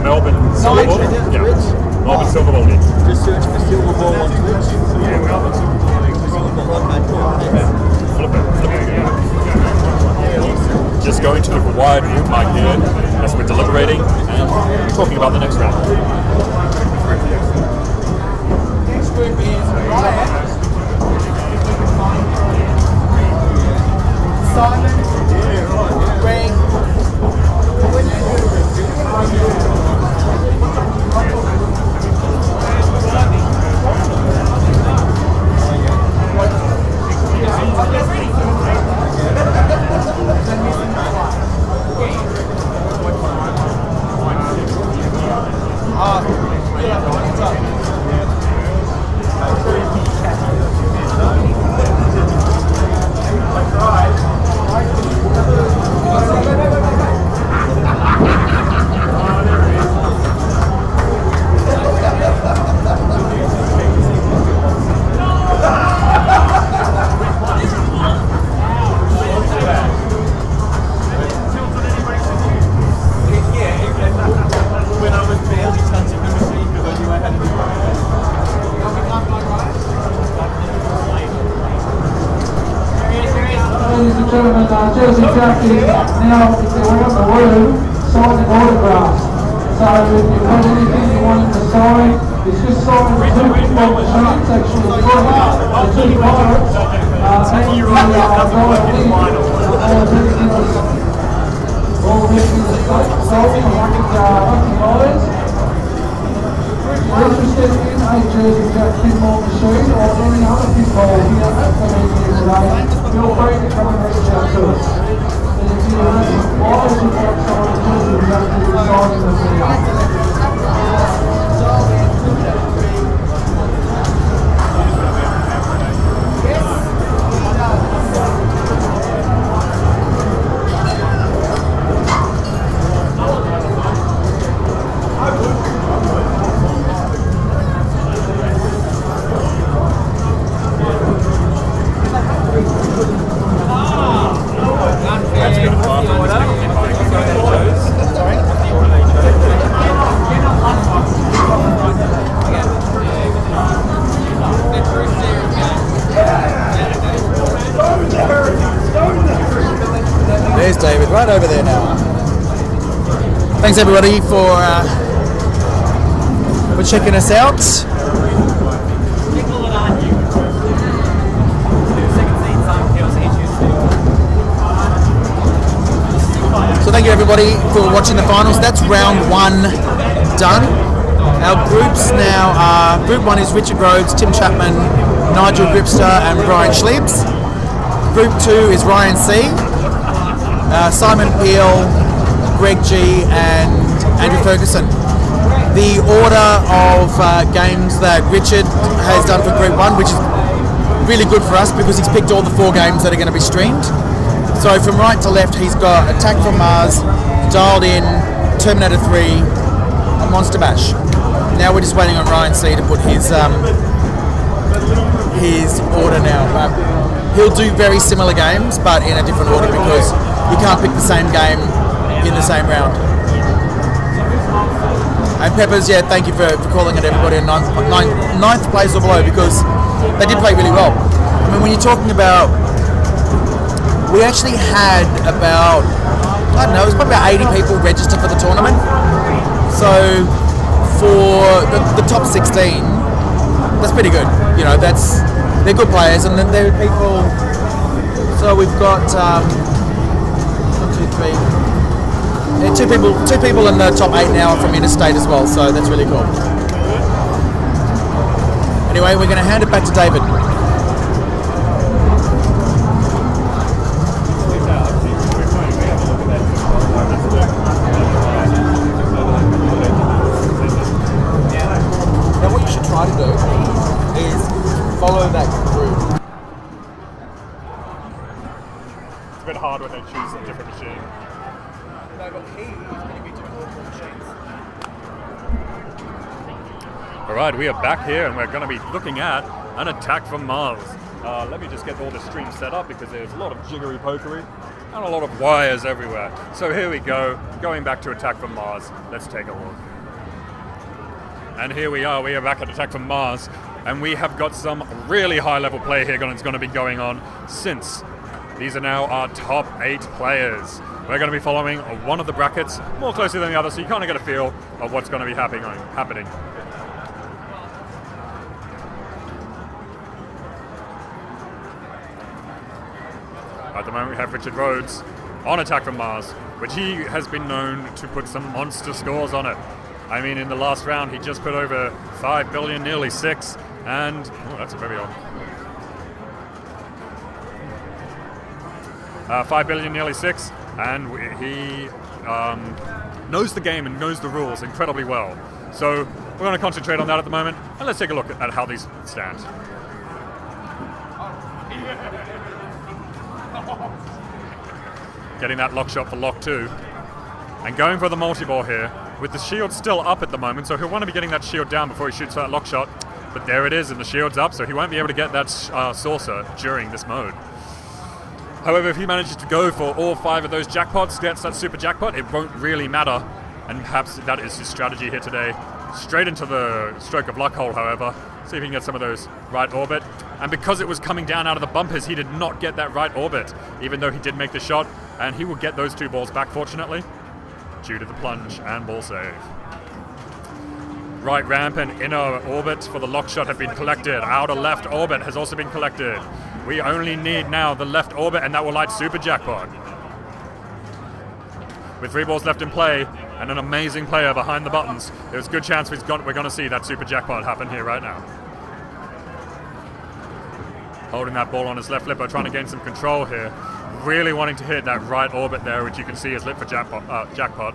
Melbourne Silverball. Yeah. Melbourne Silverball. Just search for Silverball on Twitch. Yeah, Melbourne Silverball. Flip it. Just going to the wide room mic here as we're deliberating and talking about the next round. Next group is Ryan, Simon, Greg, Jersey Jackie, now if you're around the room, sign an autograph. So if you've got anything you want to sign, it's just signing the two football machines, actually the two pirates, maybe the Royal all everything the state, solving lucky buyers. If you're interested in a Jersey Jack pinball machine or any other pinball here at the venue today, feel free to come and reach out to us. And if you have any supplies you'd like someone to do, you have to sign in the video. There's David, right over there now. Thanks everybody for checking us out. So thank you everybody for watching the finals. That's round one done. Our groups now are, Group 1 is Richard Rhodes, Tim Chapman, Nigel Gripster and Brian Schliebs. Group 2 is Ryan C, Simon Peel, Greg G and Andrew Ferguson. The order of games that Richard has done for Group 1, which is really good for us because he's picked all the 4 games that are going to be streamed. So from right to left he's got Attack from Mars, Dialed In, Terminator 3 and Monster Bash. Now we're just waiting on Ryan C to put his order now. But he'll do very similar games but in a different order because you can't pick the same game in the same round. And Peppers, yeah, thank you for calling it everybody in ninth place or below because they did play really well. I mean, when you're talking about, we actually had about, I don't know, it was probably about 80 people register for the tournament. So for the top 16, that's pretty good. You know, they're good players, and then there are people. So we've got 1, 2, 3. Yeah, two people in the top 8 now from interstate as well, so that's really cool. Anyway, we're going to hand it back to David. Now what you should try to do is follow that group. It's a bit hard when they choose a different machine. No, but he is going to be doing all 4 machines. Alright, we are back here and we're going to be looking at an Attack from Mars. Let me just get all the stream set up because there's a lot of jiggery pokery. and a lot of wires everywhere. So here we go, going back to Attack from Mars. Let's take a look. And here we are back at Attack from Mars, and we have got some really high-level play here that's going to be going on, since these are now our top 8 players. We're going to be following one of the brackets more closely than the other, so you kind of get a feel of what's going to be happening. At the moment we have Richard Rhodes on Attack from Mars, which he has been known to put some monster scores on it. I mean, in the last round he just put over 5 billion, nearly 6, and oh, that's a very odd. 5 billion, nearly 6, and he knows the game and knows the rules incredibly well. So we're going to concentrate on that at the moment, and let's take a look at how these stand. Getting that lock shot for lock 2, and going for the multi-ball here, with the shield still up at the moment, so he'll want to be getting that shield down before he shoots that lock shot. But there it is, and the shield's up, so he won't be able to get that saucer during this mode. However, if he manages to go for all 5 of those jackpots, gets that super jackpot, it won't really matter. And perhaps that is his strategy here today. Straight into the stroke of luck hole, however. See if he can get some of those right orbit. And because it was coming down out of the bumpers, he did not get that right orbit, even though he did make the shot. And he will get those 2 balls back, fortunately, due to the plunge and ball save. Right ramp and inner orbit for the lock shot have been collected. Outer left orbit has also been collected. We only need now the left orbit, and that will light super jackpot. With 3 balls left in play and an amazing player behind the buttons, there's a good chance we're going to see that super jackpot happen here right now. Holding that ball on his left flipper, trying to gain some control here. Really wanting to hit that right orbit there, which you can see is lit for jackpot.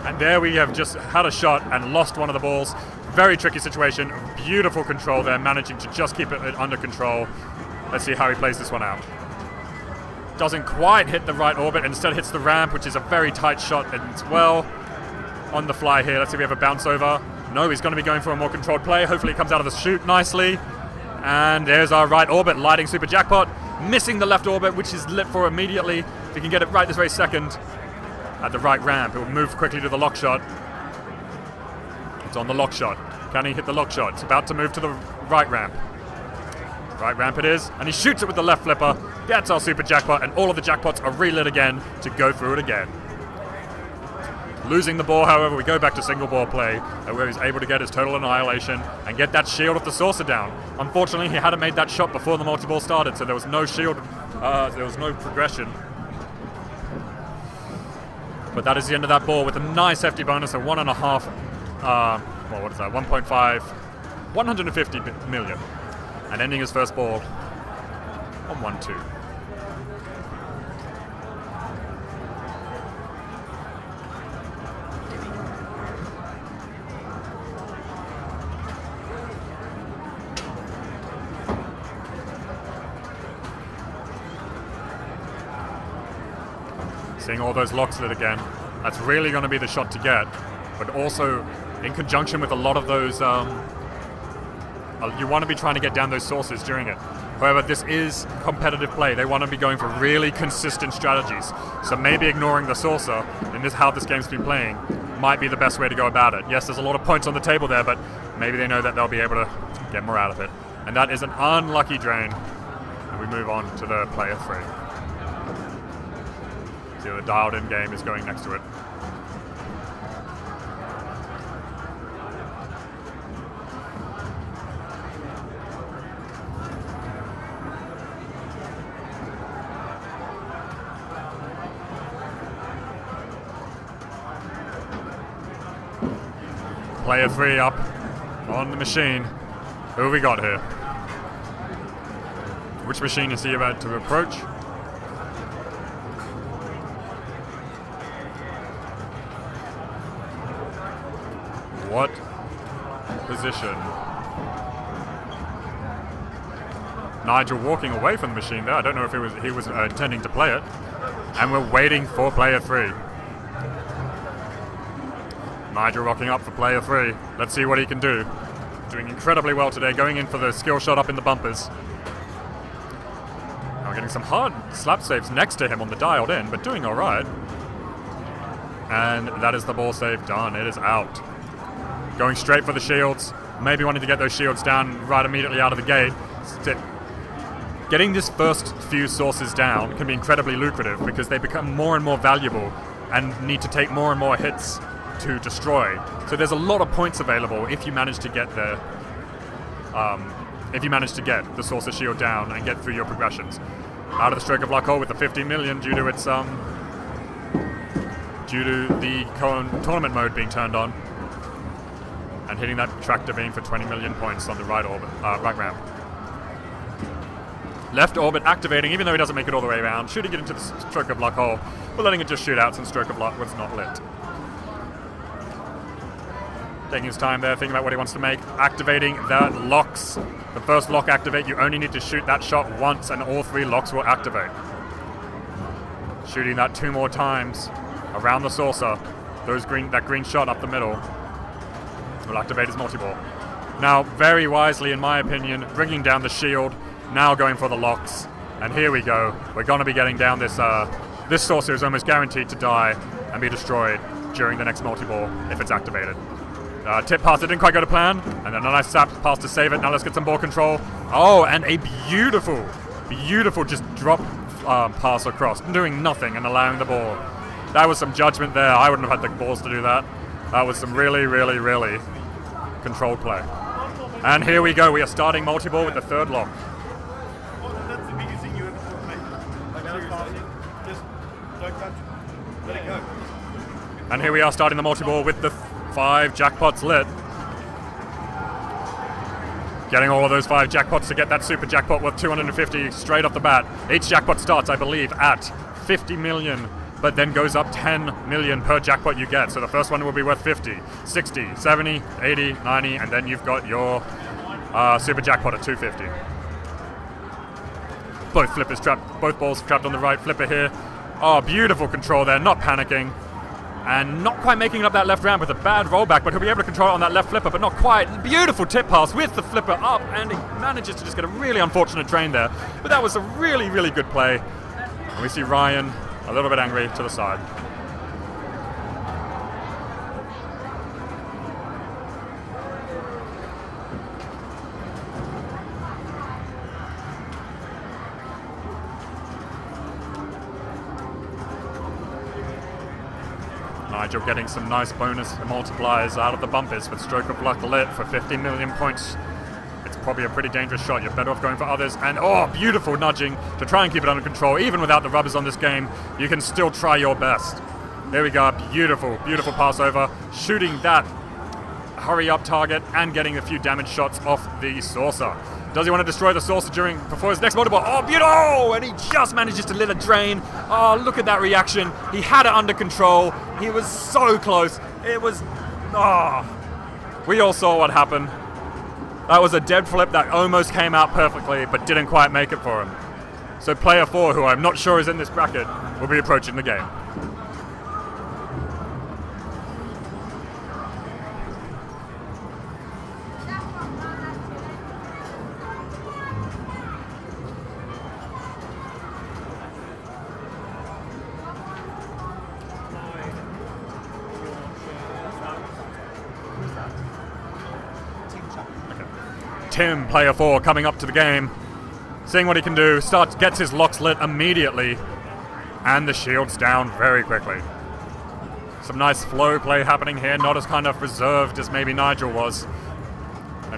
And there we have just had a shot and lost one of the balls. Very tricky situation. Beautiful control there, managing to just keep it under control. Let's see how he plays this one out. Doesn't quite hit the right orbit, instead hits the ramp, which is a very tight shot as well. On the fly here, let's see if we have a bounce over. No, he's going to be going for a more controlled play. Hopefully he comes out of the chute nicely. And there's our right orbit, lighting super jackpot. Missing the left orbit, which is lit for immediately. If he can get it right this very second. At the right ramp, it will move quickly to the lock shot. It's on the lock shot. Can he hit the lock shot? It's about to move to the right ramp. Right ramp it is, and he shoots it with the left flipper. That's our super jackpot, and all of the jackpots are relit again to go through it again. Losing the ball, however, we go back to single ball play, where he's able to get his total annihilation and get that shield of the saucer down. Unfortunately, he hadn't made that shot before the multi-ball started, so there was no shield, there was no progression. But that is the end of that ball with a nice hefty bonus of 1.5, well, what is that, 1.5, 150 million. And ending his first ball on 1-2. Seeing all those locks lit again, that's really going to be the shot to get, but also in conjunction with a lot of those, you want to be trying to get down those sources during it. However, this is competitive play. They want to be going for really consistent strategies. So maybe ignoring the saucer, and this how this game's been playing, might be the best way to go about it. Yes, there's a lot of points on the table there, but maybe they know that they'll be able to get more out of it. And that is an unlucky drain. And we move on to the player 3. See, the dialed-in game is going next to it. Player 3 up on the machine. Who have we got here? Which machine is he about to approach? What position? Nigel walking away from the machine there. I don't know if he was intending to play it. And we're waiting for player 3. Nigel rocking up for player 3. Let's see what he can do. Doing incredibly well today, going in for the skill shot up in the bumpers. And we're getting some hard slap saves next to him on the dialed in, but doing alright. And that is the ball save done. It is out. Going straight for the shields. Maybe wanting to get those shields down right immediately out of the gate. Getting this first few sources down can be incredibly lucrative because they become more and more valuable and need to take more and more hits to destroy. So there's a lot of points available if you manage to get the source's shield down and get through your progressions. Out of the stroke of luck hole with the 50 million due to its due to the tournament mode being turned on, and hitting that tractor beam for 20 million points on the right orbit, right ramp. Left orbit activating, even though he doesn't make it all the way around, shooting it into the stroke of luck hole, but letting it just shoot out since stroke of luck was not lit. Taking his time there, thinking about what he wants to make, activating the locks. The first lock activate, you only need to shoot that shot once and all 3 locks will activate. Shooting that 2 more times around the saucer, that green shot up the middle will activate his multi-ball. Now, very wisely in my opinion, bringing down the shield, now going for the locks, and here we go. We're going to be getting down this, this saucer is almost guaranteed to die and be destroyed during the next multi-ball if it's activated. Tip pass, it didn't quite go to plan, and then a nice sap pass to save it. Now let's get some ball control. Oh, and a beautiful, beautiful just drop pass across, doing nothing and allowing the ball. That was some judgment there. I wouldn't have had the balls to do that. That was some really, really, really controlled play. And here we go. We are starting multi-ball with the 3rd lock. That's the biggest thing you ever thought, mate. Just don't touch it. Let it go. And here we are starting the multi-ball with the 5 jackpots lit. Getting all of those 5 jackpots to get that super jackpot worth 250 straight off the bat. Each jackpot starts, I believe, at 50 million, but then goes up 10 million per jackpot you get. So the first one will be worth 50, 60, 70, 80, 90, and then you've got your super jackpot at 250. Both flippers trapped, both balls trapped on the right flipper here. Oh, beautiful control there, not panicking. And not quite making up that left ramp with a bad rollback, but he'll be able to control it on that left flipper, but not quite. Beautiful tip pass with the flipper up, and he manages to just get a really unfortunate drain there. But that was a really, really good play. And we see Ryan a little bit angry to the side. Nigel getting some nice bonus multipliers out of the bumpers with stroke of luck lit for 50 million points. It's probably a pretty dangerous shot. You're better off going for others. And oh, beautiful nudging to try and keep it under control. Even without the rubbers on this game, you can still try your best. There we go. Beautiful, beautiful pass over. Shooting that hurry up target and getting a few damage shots off the saucer. Does he want to destroy the saucer before his next multi-ball? Oh, beautiful! And he just manages to lit a drain. Oh, look at that reaction. He had it under control. He was so close. It was... Oh. We all saw what happened. That was a dead flip that almost came out perfectly, but didn't quite make it for him. So player 4, who I'm not sure is in this bracket, will be approaching the game. Tim, player 4, coming up to the game, seeing what he can do, gets his locks lit immediately, and the shield's down very quickly. Some nice flow play happening here, not as kind of reserved as maybe Nigel was.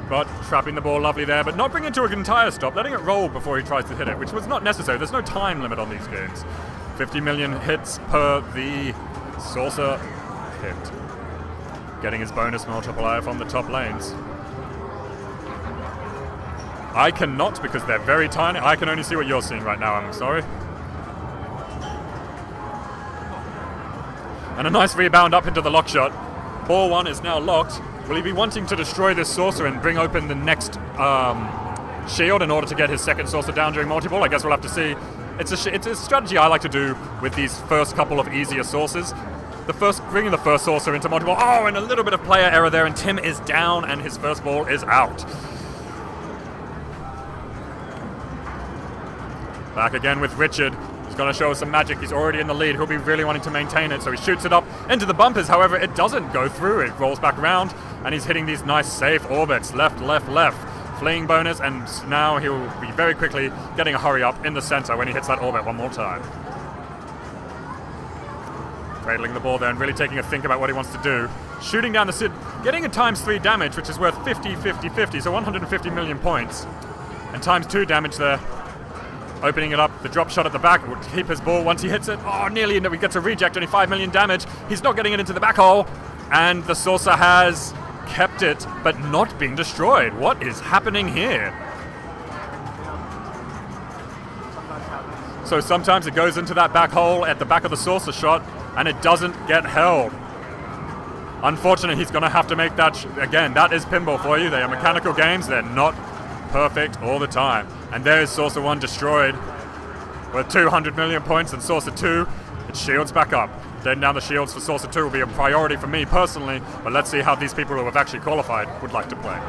But trapping the ball lovely there, but not bringing it to an entire stop, letting it roll before he tries to hit it, which was not necessary. There's no time limit on these games. 50 million hits per the saucer hit. Getting his bonus multiplier from the top lanes. I cannot because they're very tiny. I can only see what you're seeing right now, I'm sorry. And a nice rebound up into the lock shot. Ball 1 is now locked. Will he be wanting to destroy this saucer and bring open the next shield in order to get his second saucer down during multi-ball? I guess we'll have to see. It's a strategy I like to do with these first couple of easier saucers. Bringing the first saucer into multi-ball. Oh, and a little bit of player error there, and Tim is down, and his first ball is out. Back again with Richard. He's going to show us some magic. He's already in the lead. He'll be really wanting to maintain it, so he shoots it up into the bumpers. However, it doesn't go through. It rolls back around, and he's hitting these nice safe orbits. Left, left, left. Fleeing bonus, and now he'll be very quickly getting a hurry up in the center when he hits that orbit one more time. Cradling the ball there and really taking a think about what he wants to do. Shooting down the Sid, getting a ×3 damage, which is worth 50, 50, 50, so 150 million points. And ×2 damage there. Opening it up, the drop shot at the back would keep his ball once he hits it. Oh, nearly, he gets a reject, only 5 million damage. He's not getting it into the back hole. And the saucer has kept it, but not been destroyed. What is happening here? So sometimes it goes into that back hole at the back of the saucer shot, and it doesn't get held. Unfortunately, he's going to have to make that. Again, that is pinball for you. They are mechanical games. They're not perfect all the time. And there is Saucer 1 destroyed with 200 million points, and Saucer 2, it shields back up. Getting down the shields for Saucer 2 will be a priority for me personally, but let's see how these people who have actually qualified would like to play.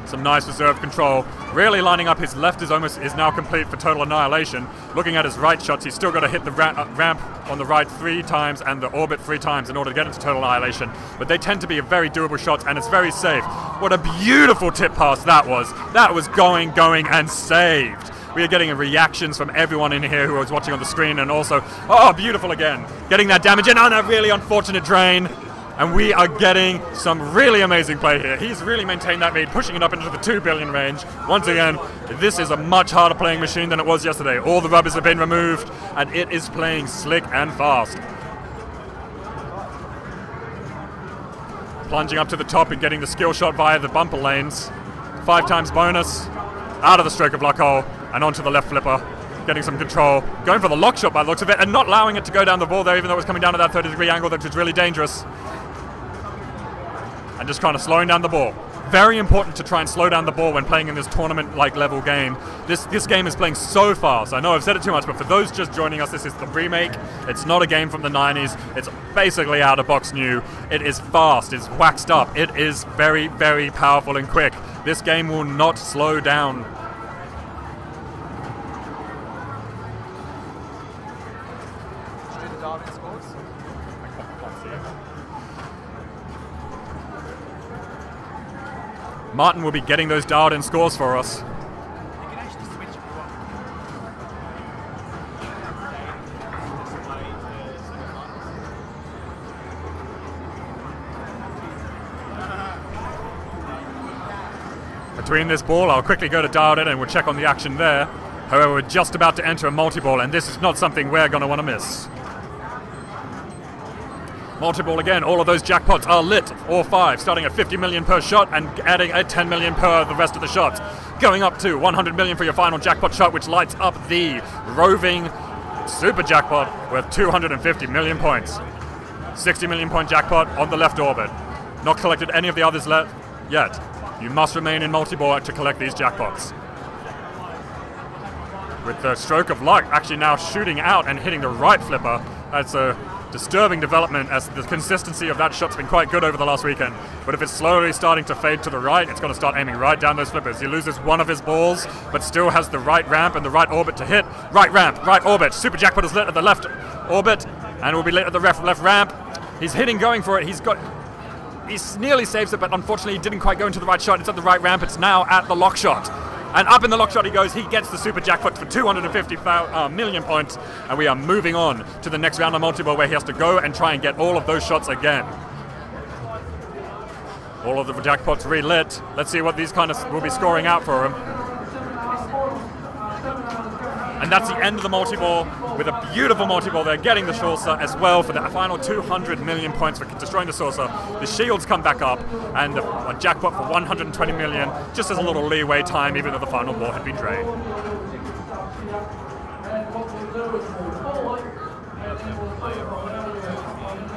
Some nice reserve control. Really lining up. His left is now complete for total annihilation. Looking at his right shots, he's still got to hit the ramp on the right 3 times and the orbit 3 times in order to get into total annihilation. But they tend to be a very doable shots, and it's very safe. What a beautiful tip pass that was. That was going, and saved. We are getting reactions from everyone in here who was watching on the screen, and also, oh, beautiful again. Getting that damage in on a really unfortunate drain. And we are getting some really amazing play here. He's really maintained that lead, pushing it up into the 2 billion range. Once again, this is a much harder playing machine than it was yesterday. All the rubbers have been removed, and it is playing slick and fast. Plunging up to the top and getting the skill shot via the bumper lanes. 5 times bonus, out of the stroke of luck hole, and onto the left flipper. Getting some control, going for the lock shot by the looks of it, and not allowing it to go down the ball there, even though it was coming down at that 30-degree angle, that was really dangerous. And just kind of slowing down the ball. Very important to try and slow down the ball when playing in this tournament-like level game. This game is playing so fast. I know I've said it too much, but for those just joining us, this is the remake. It's not a game from the 90s. It's basically out-of-box new. It is fast. It's waxed up. It is very, very powerful and quick. This game will not slow down. Martin will be getting those dialed in scores for us. Between this ball, I'll quickly go to dialed in and we'll check on the action there. However, we're just about to enter a multi-ball, and this is not something we're going to want to miss. Multi-ball again, all of those jackpots are lit, all 5, starting at 50 million per shot and adding a 10 million per the rest of the shots. Going up to 100 million for your final jackpot shot, which lights up the roving super jackpot with 250 million points. 60 million point jackpot on the left orbit. Not collected any of the others yet. You must remain in multi-ball to collect these jackpots. With the stroke of luck actually now shooting out and hitting the right flipper, that's a disturbing development, as the consistency of that shot's been quite good over the last weekend. But if it's slowly starting to fade to the right, it's going to start aiming right down those flippers. He loses one of his balls, but still has the right ramp and the right orbit to hit. Right ramp, right orbit. Super jackpot is lit at the left orbit, and will be lit at the left ramp. He's hitting, going for it. He nearly saves it, but unfortunately he didn't quite go into the right shot. It's at the right ramp. It's now at the lock shot. And up in the lock shot he goes. He gets the super jackpot for 250 million points. And we are moving on to the next round of multi-ball, where he has to go and try and get all of those shots again. All of the jackpots relit. Let's see what these kind of will be scoring out for him. And that's the end of the multi-ball, with a beautiful multi-ball there, getting the saucer as well for the final 200 million points for destroying the saucer. The shields come back up, and a jackpot for 120 million, just as a little leeway time, even though the final ball had been drained.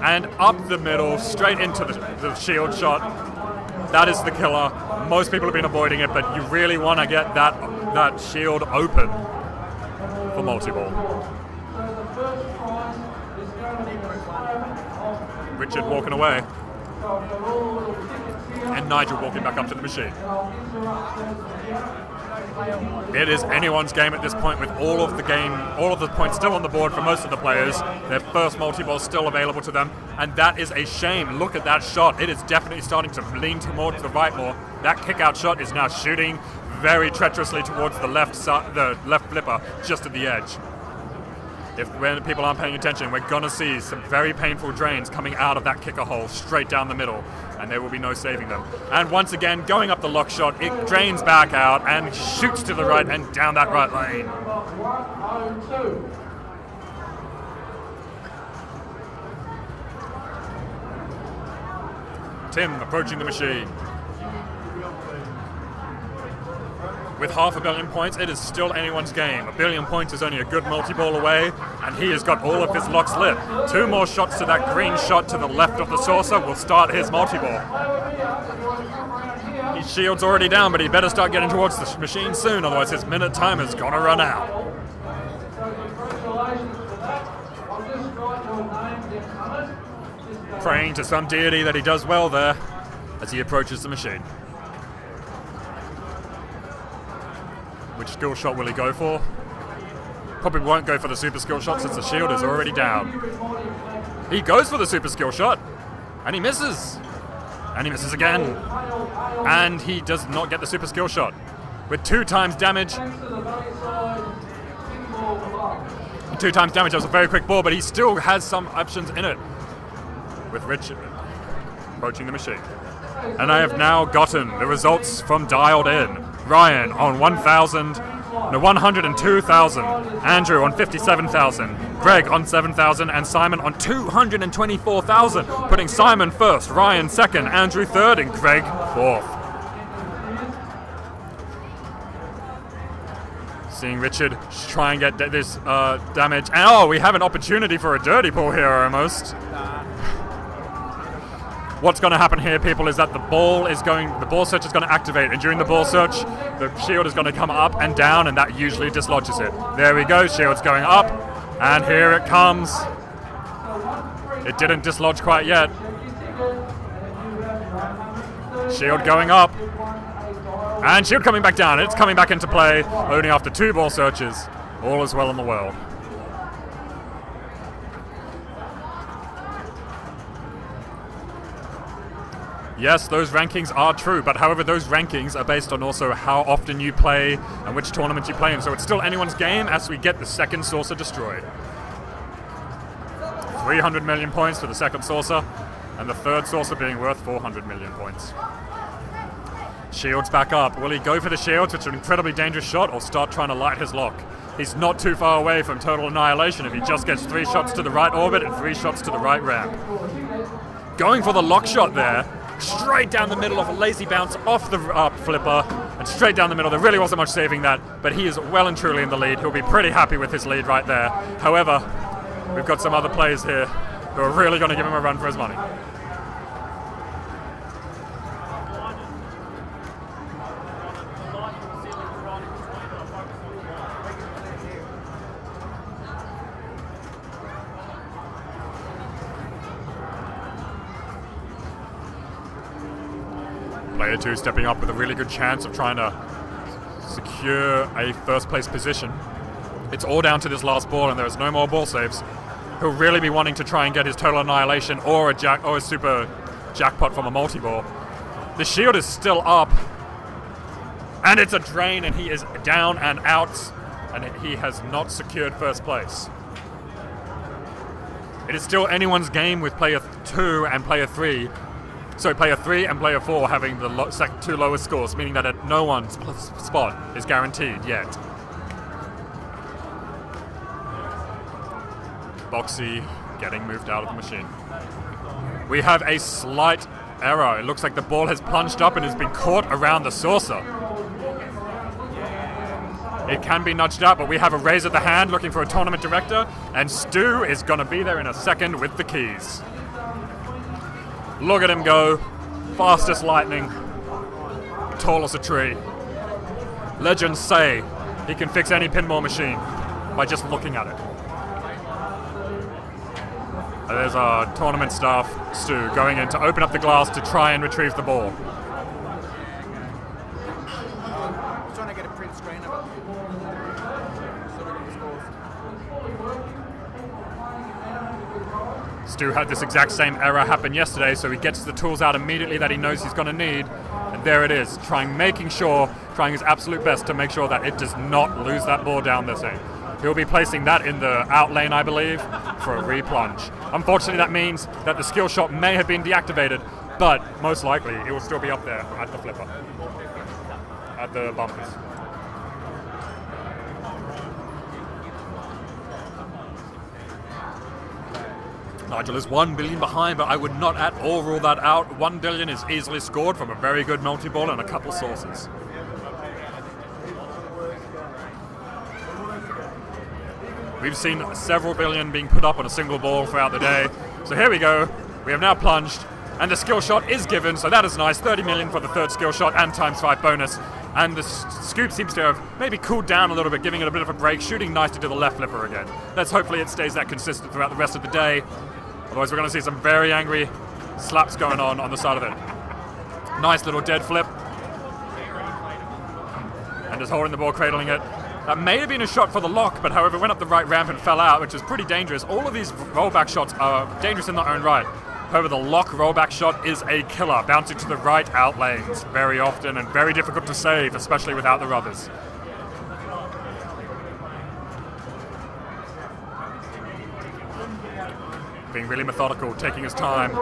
And up the middle, straight into the shield shot. That is the killer. Most people have been avoiding it, but you really want to get that shield open for multi-ball. Richard walking away, and Nigel walking back up to the machine. It is anyone's game at this point with all of the points still on the board for most of the players. Their first multi-ball still available to them, and that is a shame. Look at that shot. It is definitely starting to lean towards the right more. That kick-out shot is now shooting very treacherously towards the left flipper, just at the edge. When people aren't paying attention, we're going to see some very painful drains coming out of that kicker hole straight down the middle, and there will be no saving them. And once again, going up the lock shot, it drains back out and shoots to the right and down that right lane. Tim approaching the machine. With 500 million points, it is still anyone's game. 1 billion points is only a good multi-ball away, and he has got all of his locks lit. 2 more shots to that green shot to the left of the saucer will start his multi-ball. His shield's already down, but he better start getting towards the machine soon, otherwise his minute timer's gonna run out. Praying to some deity that he does well there as he approaches the machine. Which skill shot will he go for? Probably won't go for the super skill shot since the shield is already down. He goes for the super skill shot, and he misses. And he misses again. And he does not get the super skill shot. With 2 times damage. 2 times damage, that was a very quick ball, but he still has some options in it. With Richard approaching the machine. And I have now gotten the results from Dialed In. Ryan on 102,000, Andrew on 57,000, Greg on 7,000, and Simon on 224,000, putting Simon first, Ryan second, Andrew third, and Greg fourth. Seeing Richard try and get this damage, and oh, we have an opportunity for a dirty pull here almost. What's going to happen here, people, is that the ball search is going to activate, and during the ball search, the shield is going to come up and down, and that usually dislodges it. There we go, shield's going up, and here it comes. It didn't dislodge quite yet. Shield going up, and shield coming back down. It's coming back into play only after 2 ball searches. All is well in the world. Yes, those rankings are true, but however, those rankings are based on also how often you play and which tournament you play in, so it's still anyone's game as we get the second saucer destroyed. 300 million points for the second saucer, and the third saucer being worth 400 million points. Shields back up. Will he go for the shields, which is an incredibly dangerous shot, or start trying to light his lock? He's not too far away from total annihilation if he just gets 3 shots to the right orbit and 3 shots to the right ramp. Going for the lock shot there. Straight down the middle of a lazy bounce off the flipper and straight down the middle. There really wasn't much saving that, but he is well and truly in the lead. He'll be pretty happy with his lead right there. However, we've got some other players here who are really going to give him a run for his money. Player 2 stepping up with a really good chance of trying to secure a first place position. It's all down to this last ball, and there's no more ball saves. He'll really be wanting to try and get his total annihilation or a super jackpot from a multi-ball. The shield is still up, and it's a drain, and he is down and out, and he has not secured first place. It is still anyone's game with player 2 and player 3. So player 3 and player 4 having the 2 lowest scores, meaning that no one's spot is guaranteed yet. Boxy getting moved out of the machine. We have a slight error. It looks like the ball has plunged up and has been caught around the saucer. It can be nudged out, but we have a raise at the hand looking for a tournament director, and Stu is going to be there in a second with the keys. Look at him go. Fast as lightning. Tall as a tree. Legends say he can fix any pinball machine by just looking at it. And there's our tournament staff, Stu, going in to open up the glass to try and retrieve the ball. Trying to get a print Stu had this exact same error happen yesterday, so he gets the tools out immediately that he knows he's going to need. And there it is, trying his absolute best to make sure that it does not lose that ball down the thing. He'll be placing that in the out lane, I believe, for a replunge. Unfortunately, that means that the skill shot may have been deactivated, but most likely it will still be up there at the flipper, at the bumpers. Nigel is 1 billion behind, but I would not at all rule that out. 1 billion is easily scored from a very good multi-ball and a couple sources. We've seen several billion being put up on a single ball throughout the day. So here we go. We have now plunged, and the skill shot is given, so that is nice. 30 million for the third skill shot and ×5 bonus. And the scoop seems to have maybe cooled down a little bit, giving it a bit of a break, shooting nicely to the left flipper again. Hopefully it stays that consistent throughout the rest of the day. Otherwise we're going to see some very angry slaps going on the side of it. Nice little dead flip. And just holding the ball, cradling it. That may have been a shot for the lock, but however, went up the right ramp and fell out, which is pretty dangerous. All of these rollback shots are dangerous in their own right. However, the lock rollback shot is a killer, bouncing to the right out lanes very often and very difficult to save, especially without the rubbers. Being really methodical, taking his time,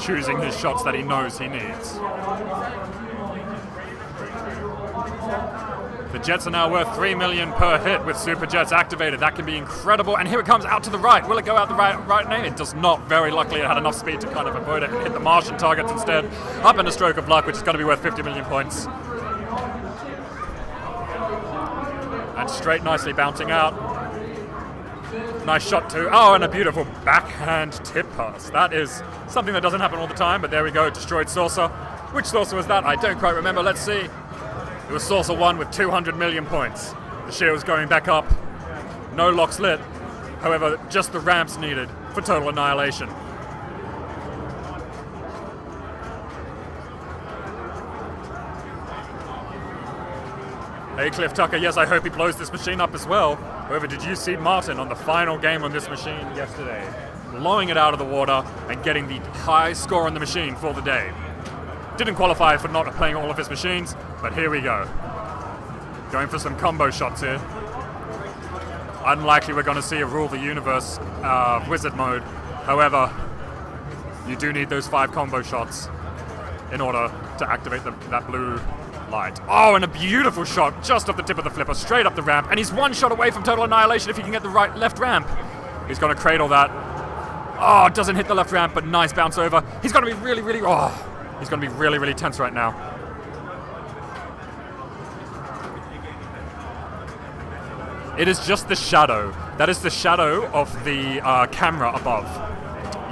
choosing his shots that he knows he needs. The Jets are now worth 3 million per hit with Super Jets activated. That can be incredible. And here it comes out to the right. Will it go out the right lane? It does not. Very luckily, it had enough speed to kind of avoid it and hit the Martian targets instead. Up in a stroke of luck, which is going to be worth 50 million points. And straight nicely bouncing out. Nice shot too. Oh, and a beautiful backhand tip pass. That is something that doesn't happen all the time, but there we go. Destroyed Saucer. Which Saucer was that? I don't quite remember. Let's see. It was Saucer 1 with 200 million points. The shield's going back up. No locks lit. However, just the ramps needed for total annihilation. Hey, Cliff Tucker, yes, I hope he blows this machine up as well. However, did you see Martin on the final game on this machine yesterday? Blowing it out of the water and getting the high score on the machine for the day. Didn't qualify for not playing all of his machines, but here we go. Going for some combo shots here. Unlikely we're going to see a Rule the Universe wizard mode. However, you do need those 5 combo shots in order to activate that blue light. Oh, and a beautiful shot just off the tip of the flipper, straight up the ramp. And he's 1 shot away from total annihilation if he can get the left ramp. He's going to cradle that. Oh, doesn't hit the left ramp, but nice bounce over. He's going to be really, he's going to be really, really tense right now. It is just the shadow. That is the shadow of the camera above.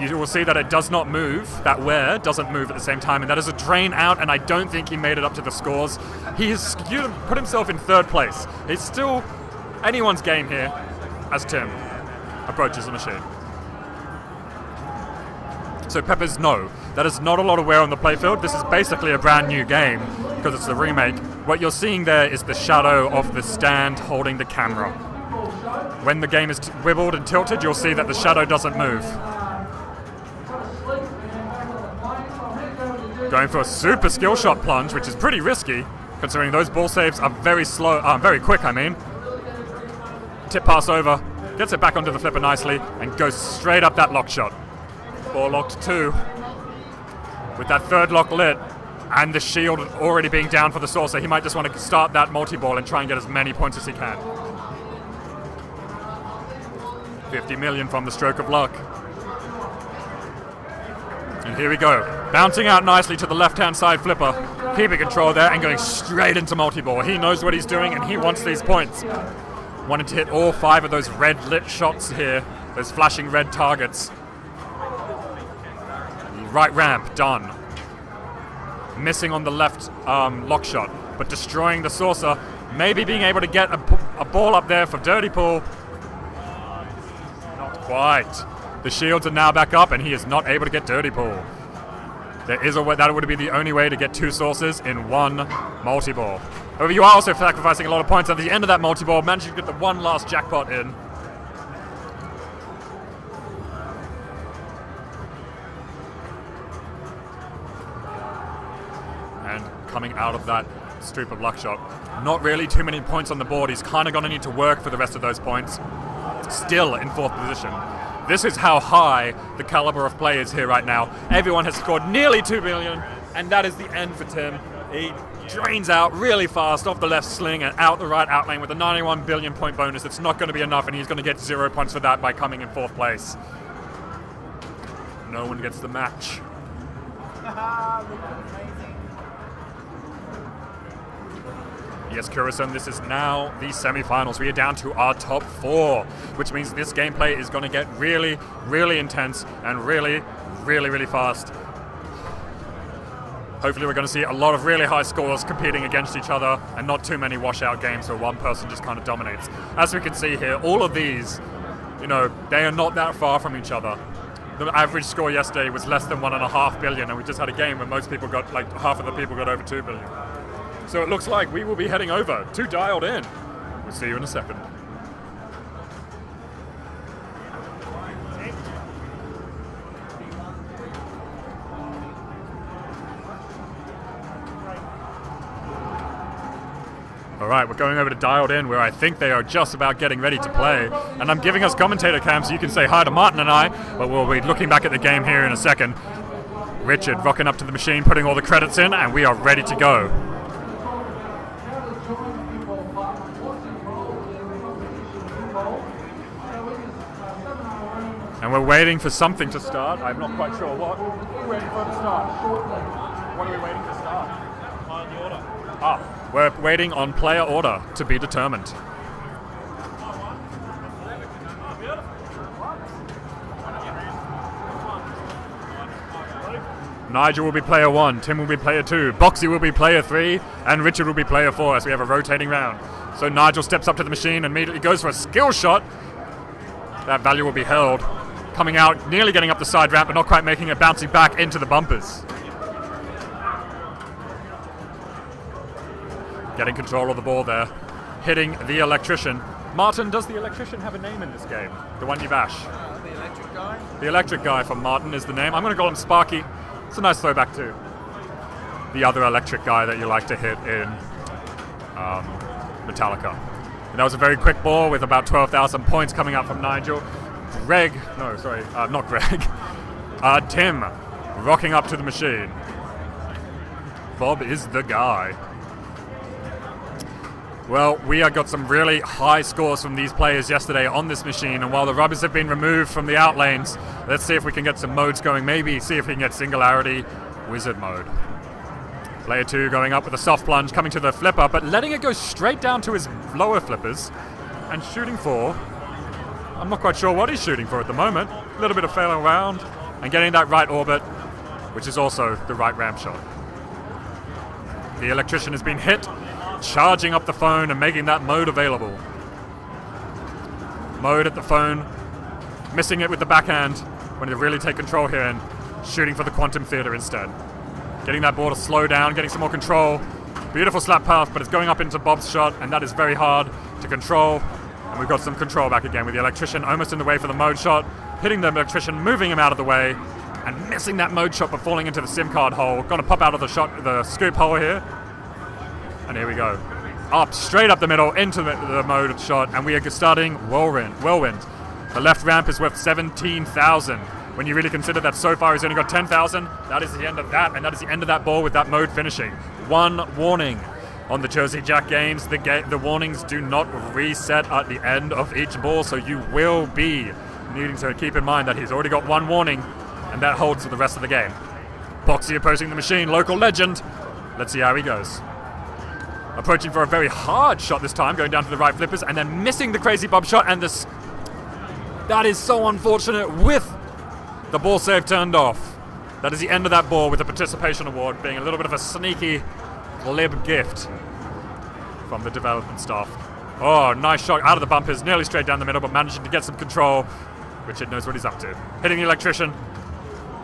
You will see that it does not move. That wear doesn't move at the same time, and that is a drain out, and I don't think he made it up to the scores. He has put himself in 3rd place. It's still anyone's game here as Tim approaches the machine. So Peppers, no. That is not a lot of wear on the playfield. This is basically a brand new game because it's the remake. What you're seeing there is the shadow of the stand holding the camera. When the game is wibbled and tilted, you'll see that the shadow doesn't move. Going for a super skill shot plunge, which is pretty risky, considering those ball saves are very slow, very quick, I mean. Tip pass over, gets it back onto the flipper nicely, and goes straight up that lock shot. Ball locked 2. With that 3rd lock lit, and the shield already being down for the saucer, he might just want to start that multi-ball and try and get as many points as he can. 50 million from the stroke of luck. And here we go. Bouncing out nicely to the left-hand side flipper. Keeping control there and going straight into multi-ball. He knows what he's doing and he wants these points. Wanted to hit all 5 of those red lit shots here. Those flashing red targets. Right ramp, done. Missing on the left lock shot, but destroying the saucer. Maybe being able to get a ball up there for Dirty Pool. Not quite. The shields are now back up and he is not able to get Dirty Pool. There is a way, that would be the only way to get 2 saucers in 1 multi-ball. However, you are also sacrificing a lot of points at the end of that multi-ball, managing to get the 1 last jackpot in. and coming out of that streak of luck shot. Not really too many points on the board. He's kind of going to need to work for the rest of those points. Still in 4th position. This is how high the caliber of play is here right now. Everyone has scored nearly 2 billion, and that is the end for Tim. He drains out really fast off the left sling and out the right outlane with a 91 billion point bonus. It's not going to be enough, and he's going to get 0 points for that by coming in 4th place. No one gets the match. Yes, Kurison, this is now the semi-finals. We are down to our top 4, which means this gameplay is going to get really, really intense and really, really, really fast. Hopefully we're going to see a lot of really high scores competing against each other and not too many washout games where one person just kind of dominates. As we can see here, all of these, you know, they are not that far from each other. The average score yesterday was less than 1.5 billion, and we just had a game where most people got, like, half of the people got over 2 billion. So it looks like we will be heading over to Dialed In. We'll see you in a second. Alright, we're going over to Dialed In, where I think they are just about getting ready to play. And I'm giving us commentator cam so you can say hi to Martin and I, but we'll be looking back at the game here in a second. Richard rocking up to the machine, putting all the credits in, and we are ready to go. And we're waiting for something to start. I'm not quite sure what. We're waiting for it to start. What are we waiting to start? On the order. Ah, we're waiting on player order to be determined. Nigel will be player 1, Tim will be player 2, Boxy will be player 3, and Richard will be player 4 as we have a rotating round. So Nigel steps up to the machine and immediately goes for a skill shot. That value will be held. Coming out, nearly getting up the side ramp, but not quite making it, bouncing back into the bumpers. Getting control of the ball there. Hitting the electrician. Martin, does the electrician have a name in this game? The one you bash? The electric guy? The electric guy from Martin is the name. I'm going to call him Sparky. It's a nice throwback too. The other electric guy that you like to hit in Metallica. And that was a very quick ball with about 12,000 points coming out from Nigel. Tim rocking up to the machine. Bob is the guy. Well, we have got some really high scores from these players yesterday on this machine, and while the rubbers have been removed from the outlanes, let's see if we can get some modes going. Maybe see if we can get Singularity Wizard mode. Player 2 going up with a soft plunge, coming to the flipper, but letting it go straight down to his lower flippers and shooting for, I'm not quite sure what he's shooting for at the moment. A little bit of failing around and getting that right orbit, which is also the right ramp shot. The electrician has been hit, charging up the phone and making that mode available. Mode at the phone, missing it with the backhand when you really take control here and shooting for the quantum theater instead. Getting that ball to slow down, getting some more control. Beautiful slap path, but it's going up into Bob's shot, and that is very hard to control. And we've got some control back again with the electrician almost in the way for the mode shot, hitting the electrician, moving him out of the way, and missing that mode shot but falling into the SIM card hole. Gonna pop out of the shot, the scoop hole here. And here we go. Up, straight up the middle, into the mode shot, and we are starting Whirlwind. The left ramp is worth 17,000. When you really consider that so far he's only got 10,000, that is the end of that, and that is the end of that ball with that mode finishing. One warning on the Jersey Jack games, the warnings do not reset at the end of each ball, so you will be needing to keep in mind that he's already got one warning, and that holds for the rest of the game. Boxy opposing the machine, local legend. Let's see how he goes. Approaching for a very hard shot this time, going down to the right flippers, and then missing the crazy Bob shot, and this... That is so unfortunate with the ball save turned off. That is the end of that ball with the participation award being a little bit of a sneaky glib gift from the development staff. Oh, nice shot out of the bumpers, nearly straight down the middle, but managing to get some control. Richard knows what he's up to. Hitting the electrician,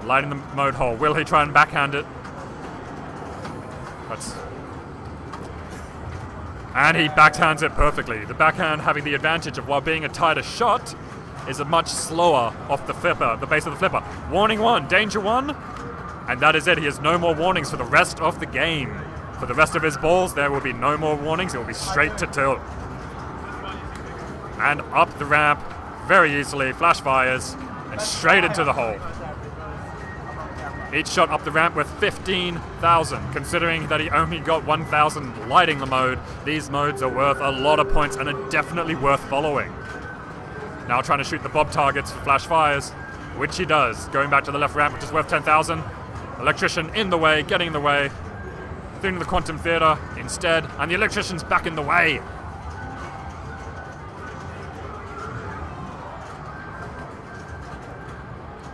lighting the mode hole. Will he try and backhand it? And he backhands it perfectly. The backhand having the advantage of, while being a tighter shot, is a much slower off the flipper, the base of the flipper. Warning 1, danger 1. And that is it. He has no more warnings for the rest of the game. For the rest of his balls, there will be no more warnings. It will be straight to tilt. And up the ramp very easily, flash fires, and straight into the hole. Each shot up the ramp with 15,000. Considering that he only got 1,000 lighting the mode, these modes are worth a lot of points and are definitely worth following. Now trying to shoot the bob targets for flash fires, which he does. Going back to the left ramp, which is worth 10,000. Electrician in the way, getting in the way. Through to the Quantum Theater instead, and the electrician's back in the way.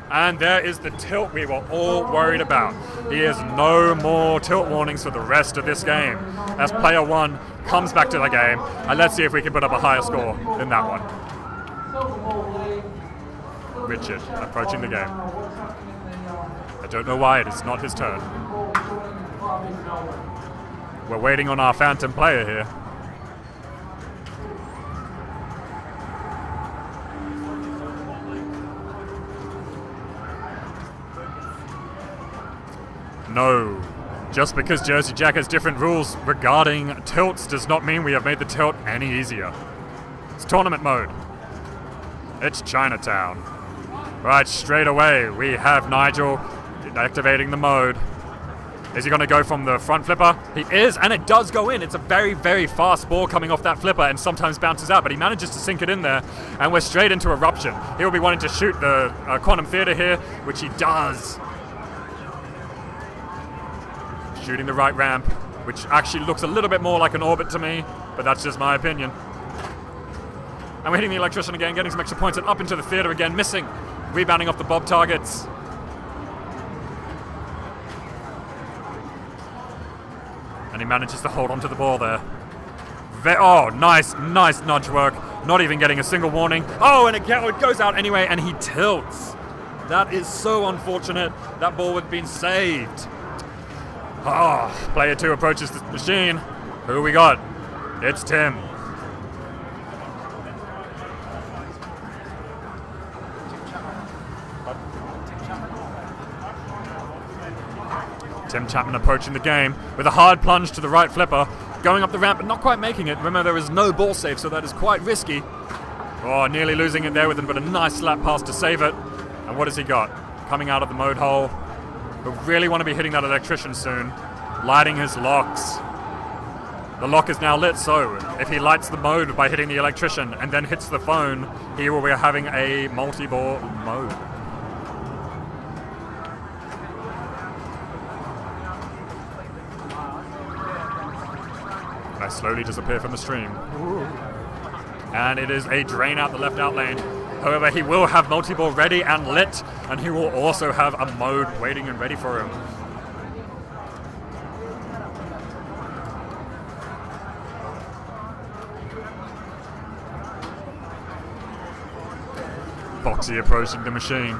And there is the tilt we were all worried about. He has no more tilt warnings for the rest of this game. As player one comes back to the game, and let's see if we can put up a higher score than that one. Richard approaching the game. I don't know why it is not his turn. We're waiting on our phantom player here. No. Just because Jersey Jack has different rules regarding tilts does not mean we have made the tilt any easier. It's tournament mode. It's Chinatown. Right, straight away we have Nigel activating the mode. Is he going to go from the front flipper? He is, and it does go in. It's a very, very fast ball coming off that flipper and sometimes bounces out, but he manages to sink it in there, and we're straight into Eruption. He'll be wanting to shoot the Quantum Theater here, which he does. Shooting the right ramp, which actually looks a little bit more like an orbit to me, but that's just my opinion. And we're hitting the electrician again, getting some extra points, and up into the theater again, missing. Rebounding off the bob targets. And he manages to hold onto the ball there. Oh, nice nudge work. Not even getting a single warning. Oh, and it goes out anyway, and he tilts. That is so unfortunate. That ball would have been saved. Oh, player two approaches the machine. Who we got? It's Tim. Tim Chapman approaching the game with a hard plunge to the right flipper, going up the ramp but not quite making it. Remember, there is no ball save, so that is quite risky. Oh, nearly losing it there with him, but a nice slap pass to save it. And what has he got? Coming out of the mode hole. We really want to be hitting that electrician soon. Lighting his locks. The lock is now lit, so if he lights the mode by hitting the electrician and then hits the phone, he will be having a multi-ball mode. I slowly disappear from the stream. And it is a drain out the left out lane. However, he will have multi-ball ready and lit, and he will also have a mode waiting and ready for him. Boxy approaching the machine.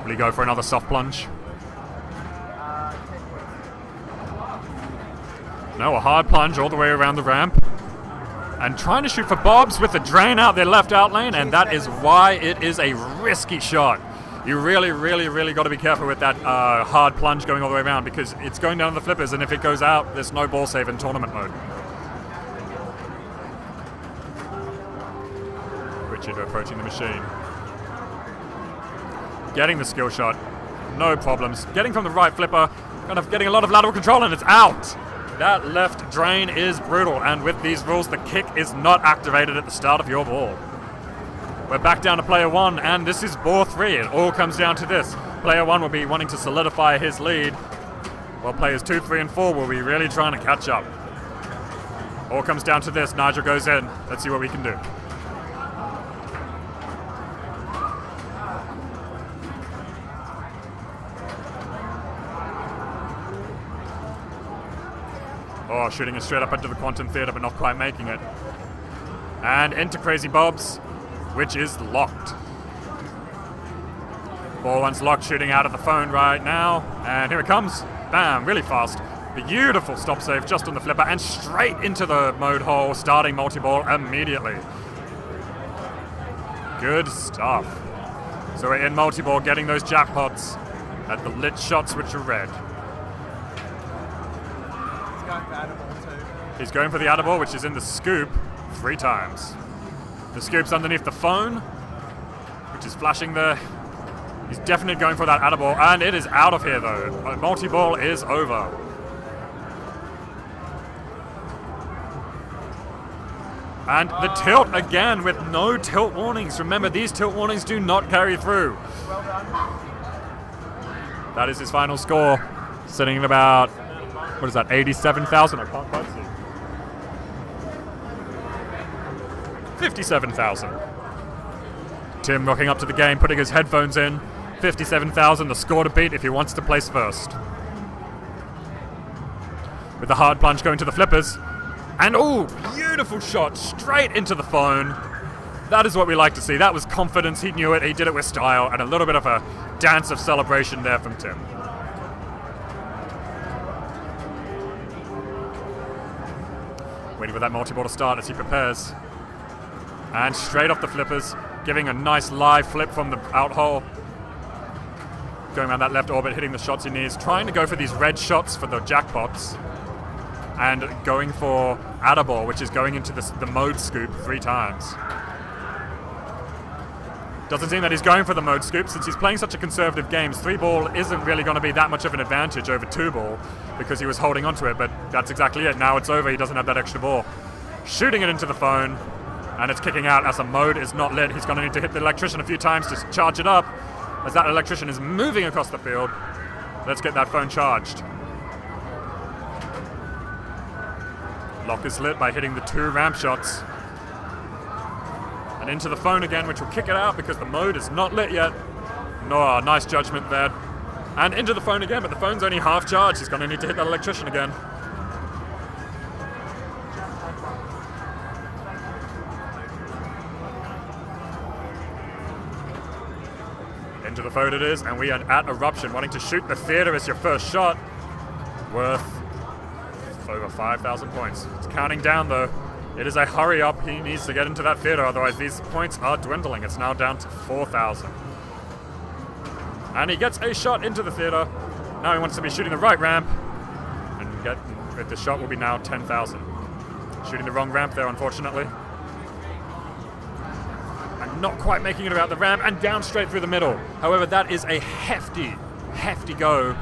Will he go for another soft plunge? No, a hard plunge all the way around the ramp. And trying to shoot for bobs with the drain out their left out lane, and that is why it is a risky shot. You really, really, really got to be careful with that hard plunge going all the way around, because it's going down to the flippers, and if it goes out, there's no ball save in tournament mode. Richard approaching the machine. Getting the skill shot. No problems. Getting from the right flipper, kind of getting a lot of lateral control, and it's out. That left drain is brutal, and with these rules, the kick is not activated at the start of your ball. We're back down to player one, and this is ball three. It all comes down to this. Player one will be wanting to solidify his lead, while players 2, 3, and 4 will be really trying to catch up. All comes down to this. Nigel goes in. Let's see what we can do. Oh, shooting it straight up into the Quantum Theater, but not quite making it. And into Crazy Bob's, which is locked. Ball one's locked, shooting out of the phone right now. And here it comes. Bam, really fast. Beautiful stop save just on the flipper, and straight into the mode hole, starting multi-ball immediately. Good stuff. So we're in multi-ball, getting those jackpots. at the lit shots, which are red. He's going for the outer ball, which is in the scoop 3 times. The scoop's underneath the phone, which is flashing there. He's definitely going for that outer ball, and it is out of here though. Multi-ball is over. And the tilt again with no tilt warnings. Remember, these tilt warnings do not carry through. That is his final score, sitting at about, what is that, 87,000? I can't quite see. 57,000. Tim rocking up to the game, putting his headphones in. 57,000, the score to beat if he wants to place first. With the hard plunge going to the flippers. And oh, beautiful shot straight into the phone. That is what we like to see. That was confidence. He knew it. He did it with style. And a little bit of a dance of celebration there from Tim. Waiting for that multi-ball to start as he prepares. And straight off the flippers, giving a nice live flip from the out hole. Going around that left orbit, hitting the shots he needs. Trying to go for these red shots for the jackpots. And going for Adaball, which is going into the mode scoop 3 times. Doesn't seem that he's going for the mode scoop since he's playing such a conservative game. 3-ball isn't really going to be that much of an advantage over 2-ball because he was holding onto it, but that's exactly it. Now it's over, he doesn't have that extra ball. Shooting it into the phone, and it's kicking out as the mode is not lit. He's going to need to hit the electrician a few times to charge it up as that electrician is moving across the field. Let's get that phone charged. Lock is lit by hitting the 2 ramp shots. And into the phone again, which will kick it out because the mode is not lit yet. No, nice judgment there. And into the phone again, but the phone's only half charged. He's going to need to hit that electrician again. Into the phone it is, and we are at Eruption, wanting to shoot the theater as your first shot. Worth over 5,000 points. It's counting down though. It is a hurry up. He needs to get into that theater, otherwise these points are dwindling. It's now down to 4,000. And he gets a shot into the theater. Now he wants to be shooting the right ramp. And the shot will be now 10,000. Shooting the wrong ramp there, unfortunately. And not quite making it about the ramp, and down straight through the middle. However, that is a hefty go.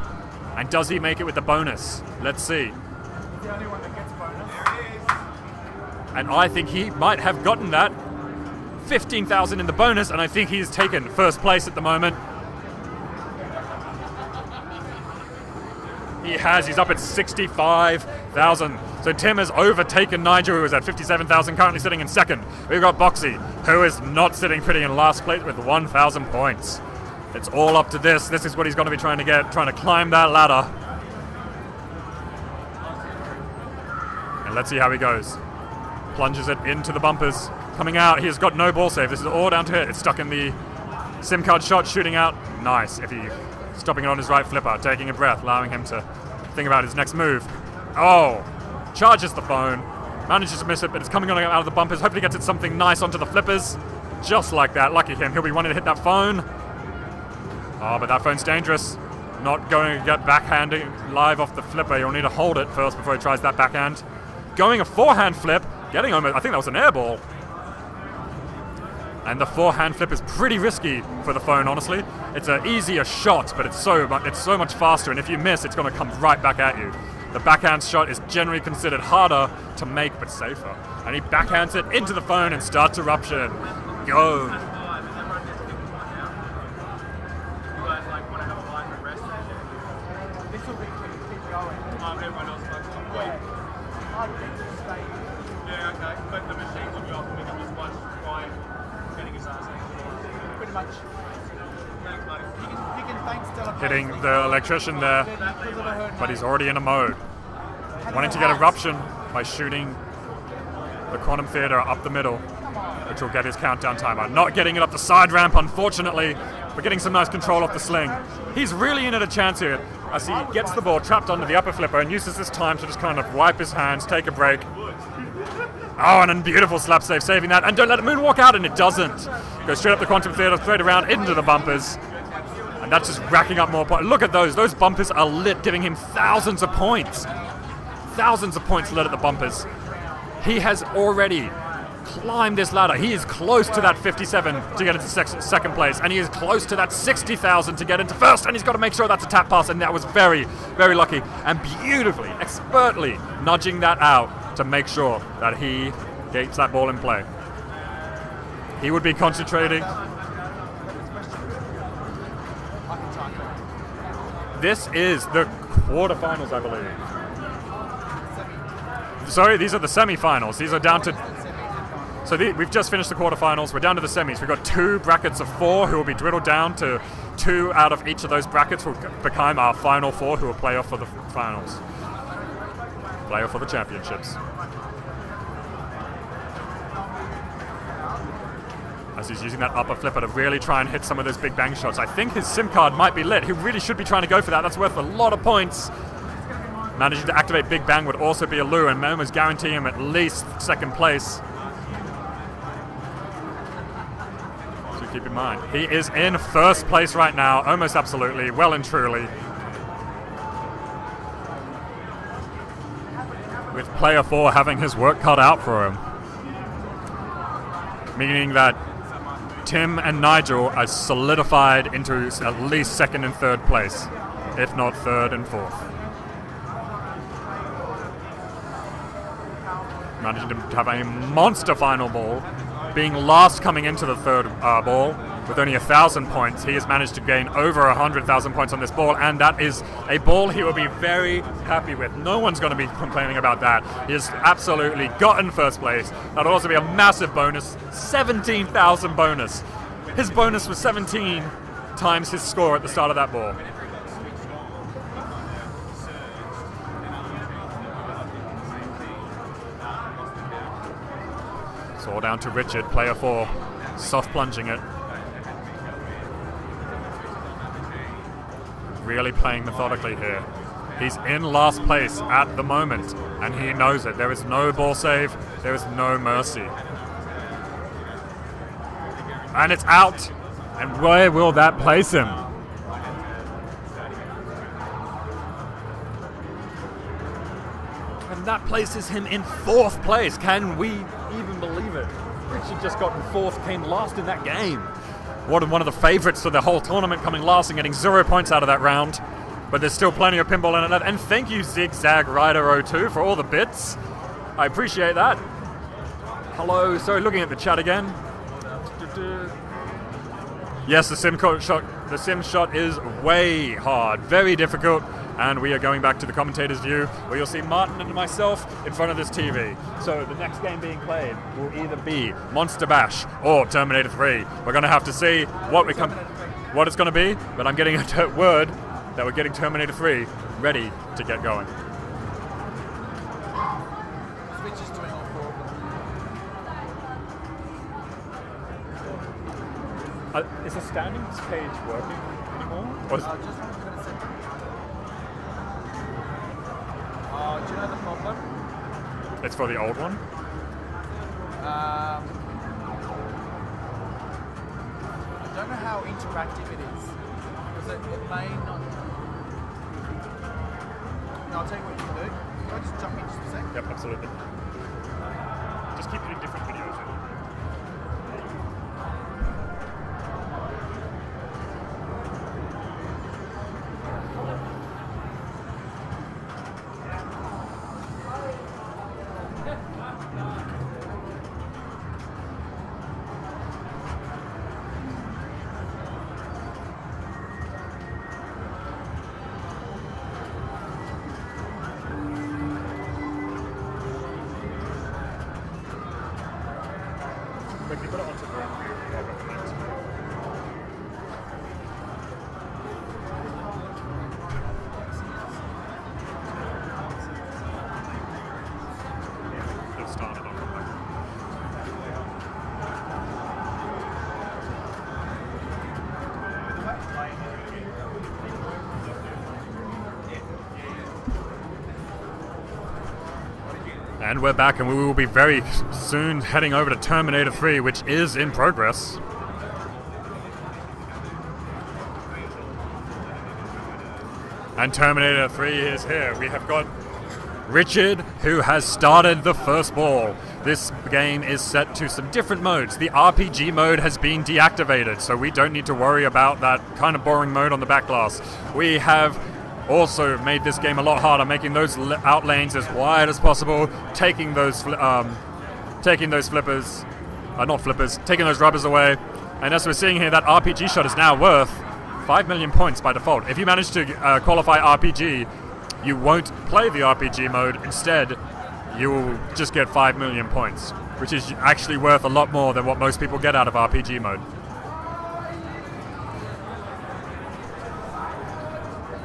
And does he make it with the bonus? Let's see. The only one that gets bonus. And I think he might have gotten that. 15,000 in the bonus, and I think he's taken first place at the moment. He has. He's up at 65,000. So Tim has overtaken Nigel, who is at 57,000, currently sitting in second. We've got Boxy, who is not sitting pretty in last place with 1,000 points. It's all up to this. This is what he's going to be trying to get, trying to climb that ladder. And let's see how he goes. Plunges it into the bumpers. Coming out, he has got no ball save. This is all down to hit. It's stuck in the SIM card shot, shooting out. Nice. If he stopping it on his right flipper, taking a breath, allowing him to think about his next move. Oh, charges the phone. Manages to miss it, but it's coming on out of the bumpers. Hopefully gets it something nice onto the flippers. Just like that. Lucky him. He'll be wanting to hit that phone. Oh, but that phone's dangerous. Not going to get backhanding live off the flipper. You'll need to hold it first before he tries that backhand. Going a forehand flip. Getting almost, I think that was an air ball. And the forehand flip is pretty risky for the phone, honestly. It's an easier shot, but it's so much faster, and if you miss, it's going to come right back at you. The backhand shot is generally considered harder to make, but safer. And he backhands it into the phone and starts Eruption. Go! This will be keep going. Everyone else like, wait. Yeah, okay. But the machine will be off and we can just watch Ryan getting his ass in. Pretty much. Thanks, buddy. You can thank Stella. Hitting the electrician there, but he's already in a mode. Wanting to get Eruption by shooting the Quantum Theater up the middle, which will get his countdown timer. Not getting it up the side ramp, unfortunately, but getting some nice control off the sling. He's really in at a chance here as he gets the ball trapped onto the upper flipper and uses this time to just kind of wipe his hands, take a break. Oh, and a beautiful slap save, saving that. And don't let it moonwalk out, and it doesn't. Goes straight up the Quantum Theater, straight around into the bumpers. And that's just racking up more points. Look at those. Those bumpers are lit, giving him thousands of points. Thousands of points lit at the bumpers. He has already climbed this ladder. He is close to that 57 to get into second place, and he is close to that 60,000 to get into first, and he's got to make sure that's a tap pass, and that was very, very lucky, and beautifully, expertly nudging that out to make sure that he gets that ball in play. He would be concentrating. This is the quarterfinals, I believe. Sorry, these are the semi-finals. These are down to... So we've just finished the quarterfinals. We're down to the semis. We've got 2 brackets of 4 who will be dwindled down to 2 out of each of those brackets will become our final 4 who will play off for the finals. Play off for the championships. As he's using that upper flipper to really try and hit some of those big bang shots. I think his SIM card might be lit. He really should be trying to go for that. That's worth a lot of points. Managing to activate Big Bang would also be a loo, and Momo's guaranteeing him at least second place. So keep in mind, he is in first place right now, almost absolutely, well and truly. With player 4 having his work cut out for him. Meaning that Tim and Nigel are solidified into at least second and third place, if not third and fourth. Managing to have a monster final ball, being last coming into the third ball with only 1,000 points. He has managed to gain over 100,000 points on this ball, and that is a ball he will be very happy with. No one's going to be complaining about that. He has absolutely gotten first place. That'll also be a massive bonus, 17,000 bonus. His bonus was 17 times his score at the start of that ball. It's all down to Richard, player 4, soft plunging it. Really playing methodically here. He's in last place at the moment, and he knows it. There is no ball save, there is no mercy. And it's out, and where will that place him? And that places him in fourth place. Can we even believe it? Richard just got in fourth, came last in that game. One of the favorites for the whole tournament, coming last and getting 0 points out of that round. But there's still plenty of pinball in it. And thank you, Zigzag Rider 02, for all the bits. I appreciate that. Hello. Sorry, looking at the chat again. Yes, the sim shot is way hard, very difficult. And we are going back to the commentator's view, where you'll see Martin and myself in front of this TV. So the next game being played will either be Monster Bash or Terminator 3. We're going to have to see what it's going to be, but I'm getting a word that we're getting Terminator 3 ready to get going. Switch is doing all 4 of them. Is the standings page working anymore? Or is Do you know the problem? it's for the old one? I don't know how interactive it is. Because it may not... No, I'll tell you what you can do. Can I just jump in just a sec? Yep, absolutely. Just keep doing different videos. Quickly put it onto the It started on the back. And we're back, and we will be very soon heading over to Terminator 3, which is in progress. And Terminator 3 is here. We have got Richard, who has started the first ball. This game is set to some different modes. The RPG mode has been deactivated, so we don't need to worry about that kind of boring mode on the back glass. We have also made this game a lot harder, making those out lanes as wide as possible, taking those taking those rubbers away. And as we're seeing here, that RPG shot is now worth 5 million points by default. If you manage to qualify RPG, you won't play the RPG mode. Instead, you will just get 5 million points, which is actually worth a lot more than what most people get out of RPG mode.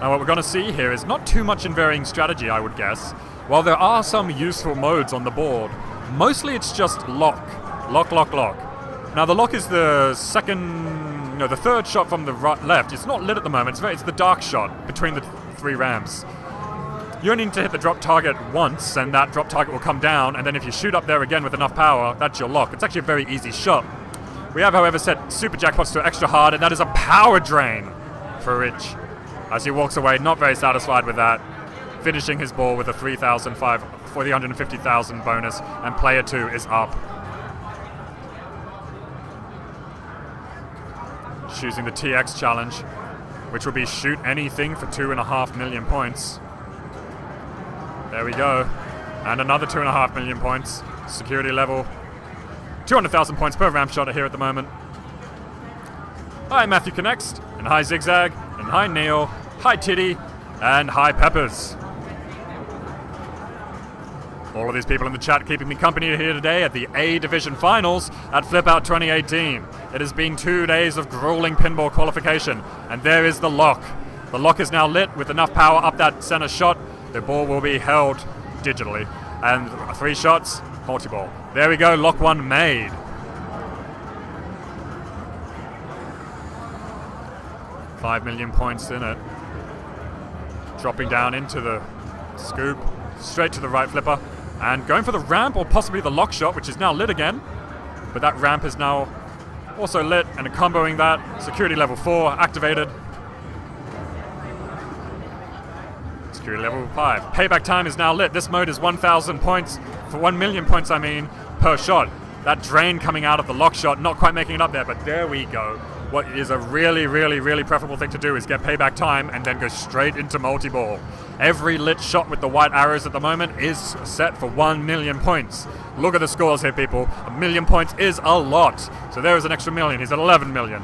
Now what we're going to see here is not too much in varying strategy, I would guess. While there are some useful modes on the board, mostly it's just lock. Lock, lock, lock. Now the lock is the the third shot from the left. It's not lit at the moment, it's the dark shot between the 3 ramps. You only need to hit the drop target once, and that drop target will come down, and then if you shoot up there again with enough power, that's your lock. It's actually a very easy shot. We have, however, set super jackpots to extra hard, and that is a power drain for Rich. As he walks away, not very satisfied with that, finishing his ball with a 350,000 bonus, and player 2 is up. Choosing the TX challenge, which will be shoot anything for 2.5 million points. There we go. And another 2.5 million points. Security level. 200,000 points per ramp shot here at the moment. Hi Matthew Connects, and hi Zigzag, and hi Neil, hi Titty, and hi Peppers. All of these people in the chat keeping me company here today at the A Division Finals at Flip Out 2018. It has been 2 days of grueling pinball qualification, and there is the lock. The lock is now lit with enough power up that center shot. The ball will be held digitally, and 3 shots, multi-ball. There we go, lock 1 made. $5 million points in it. Dropping down into the scoop, straight to the right flipper, and going for the ramp or possibly the lock shot, which is now lit again. But that ramp is now also lit, and comboing that. Security level 4 activated. Security level 5. Payback time is now lit. This mode is 1,000 points, for 1 million points I mean, per shot. That drain coming out of the lock shot, not quite making it up there, but there we go. What is a really, really, really preferable thing to do is get payback time and then go straight into multi-ball. Every lit shot with the white arrows at the moment is set for 1 million points. Look at the scores here, people. 1 million points is a lot. So there is an extra million. He's at 11 million.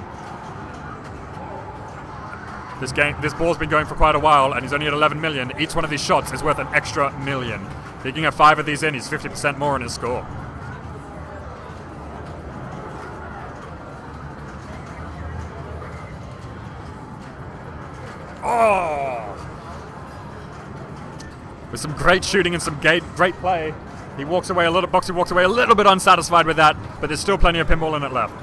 This ball's been going for quite a while, and he's only at 11 million. Each one of these shots is worth an extra million. If he can get 5 of these in, he's 50% more in his score. Oh! With some great shooting and some great play, he walks away a little. Boxy walks away a little bit unsatisfied with that, but there's still plenty of pinball in it left.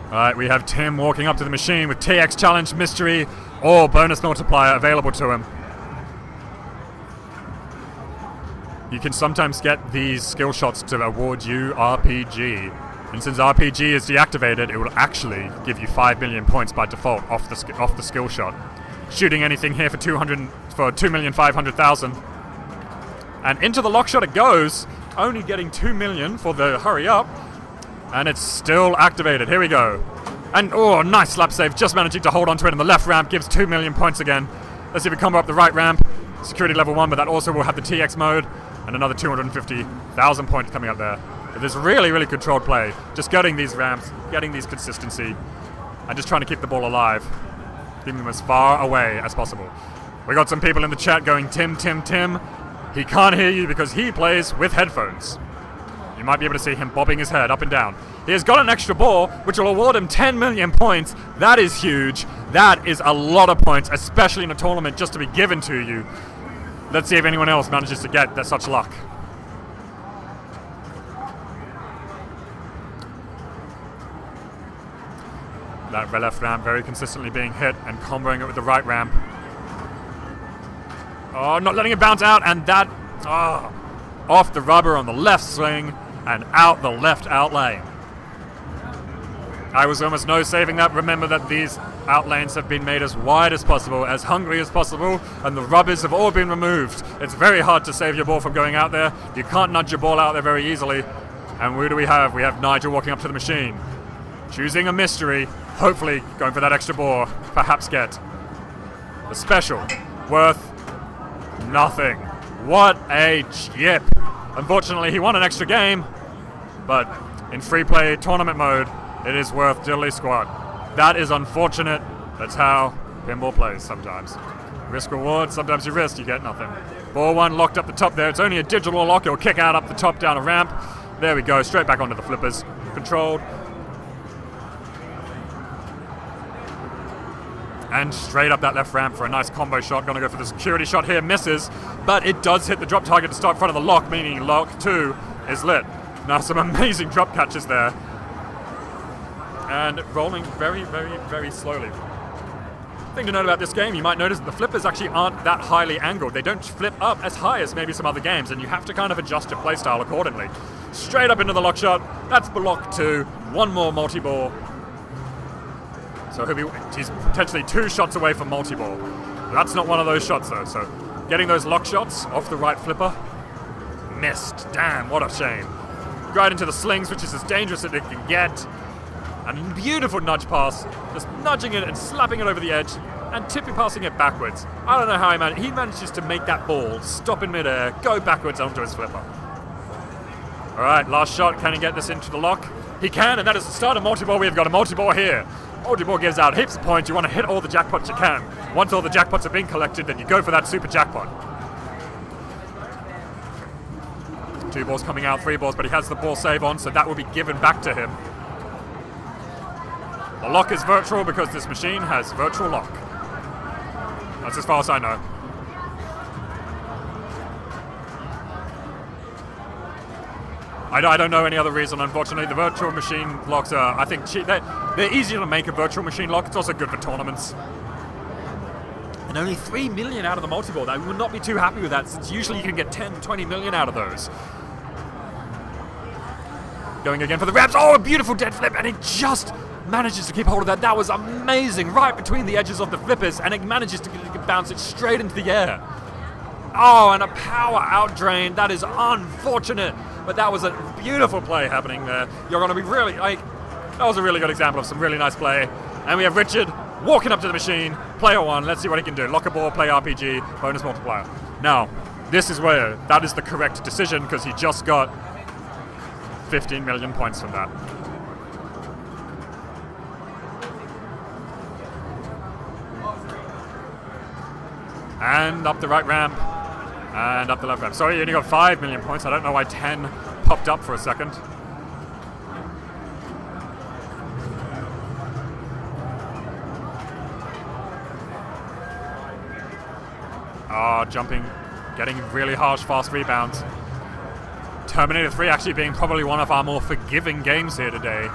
Alright, we have Tim walking up to the machine with TX Challenge, Mystery, or Bonus Multiplier available to him. You can sometimes get these skill shots to award you RPG. And since RPG is deactivated, it will actually give you 5 million points by default off the skill shot. Shooting anything here for 2,500,000. And into the lock shot it goes, only getting 2 million for the hurry up. And it's still activated. Here we go. And, oh, nice slap save. Just managing to hold on to it. And the left ramp gives 2 million points again. Let's see if we combo up the right ramp. Security level 1, but that also will have the TX mode. And another 250,000 points coming up there. But there's really, really controlled play. Just getting these ramps, getting these consistency. And just trying to keep the ball alive. Keeping them as far away as possible. We got some people in the chat going, Tim, Tim, Tim. He can't hear you because he plays with headphones. You might be able to see him bobbing his head up and down. He has got an extra ball, which will award him 10 million points. That is huge. That is a lot of points, especially in a tournament just to be given to you. Let's see if anyone else manages to get such luck. That left ramp very consistently being hit and comboing it with the right ramp. Oh, not letting it bounce out, and that... Oh, off the rubber on the left swing and out the left out lane. I was almost no saving that. Remember that these outlanes have been made as wide as possible, as hungry as possible, and the rubbers have all been removed. It's very hard to save your ball from going out there. You can't nudge your ball out there very easily. And who do we have? We have Nigel walking up to the machine, choosing a mystery, hopefully going for that extra ball, perhaps get the special, worth nothing. What a chip. Unfortunately, he won an extra game, but in free play tournament mode, it is worth diddly squat. That is unfortunate. That's how pinball plays sometimes. Risk reward, sometimes you risk, you get nothing. Ball one locked up the top there. It's only a digital lock. It'll kick out up the top down a ramp. There we go, straight back onto the flippers. Controlled. And straight up that left ramp for a nice combo shot. Gonna go for the security shot here, misses, but it does hit the drop target to start in front of the lock, meaning lock 2 is lit. Now some amazing drop catches there. And rolling very, very, very slowly. Thing to note about this game, you might notice that the flippers actually aren't that highly angled. They don't flip up as high as maybe some other games, and you have to kind of adjust your playstyle accordingly. Straight up into the lock shot. That's block 2. One more multi-ball. So he's potentially 2 shots away from multi-ball. That's not one of those shots though, so getting those lock shots off the right flipper. Missed. Damn, what a shame. Right into the slings, which is as dangerous as it can get. And a beautiful nudge pass, just nudging it and slapping it over the edge and tippy passing it backwards. I don't know how he manages to make that ball stop in midair, go backwards onto his flipper. All right, last shot. Can he get this into the lock? He can, and that is the start of multi-ball. We've got a multi-ball here. Multi-ball gives out heaps of points. You want to hit all the jackpots you can. Once all the jackpots have been collected, then you go for that super jackpot. 2 balls coming out, 3 balls, but he has the ball save on, so that will be given back to him. The lock is virtual because this machine has virtual lock. That's as far as I know. I don't know any other reason, unfortunately. The virtual machine locks are, I think, cheap. They're easier to make a virtual machine lock. It's also good for tournaments. And only 3 million out of the multi-ball. I would not be too happy with that, since usually you can get 10 to 20 million out of those. Going again for the ramps. Oh, a beautiful dead flip, and it just manages to keep hold of that. That was amazing, right between the edges of the flippers, and it manages to bounce it straight into the air. Oh, and a power out drain. That is unfortunate, but that was a beautiful play happening there. You're going to be really, that was a really good example of some really nice play. And we have Richard walking up to the machine, player 1. Let's see what he can do. Lock a ball, play RPG, bonus multiplier. Now, this is where that is the correct decision, because he just got 15 million points from that. And up the right ramp, and up the left ramp. Sorry, you only got 5 million points. I don't know why 10 popped up for a second. Ah, jumping, getting really harsh, fast rebounds. Terminator 3 actually being probably one of our more forgiving games here today.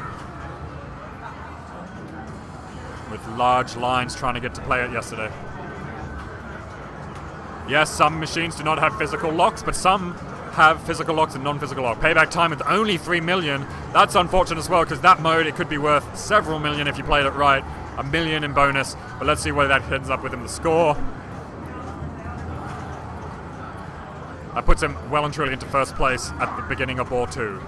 With large lines trying to get to play it yesterday. Yes, some machines do not have physical locks, but some have physical locks and non-physical lock. Payback time with only 3 million. That's unfortunate as well, because that mode, it could be worth several million if you played it right. 1 million in bonus, but let's see where that ends up with him, the score. That puts him well and truly into first place at the beginning of ball 2.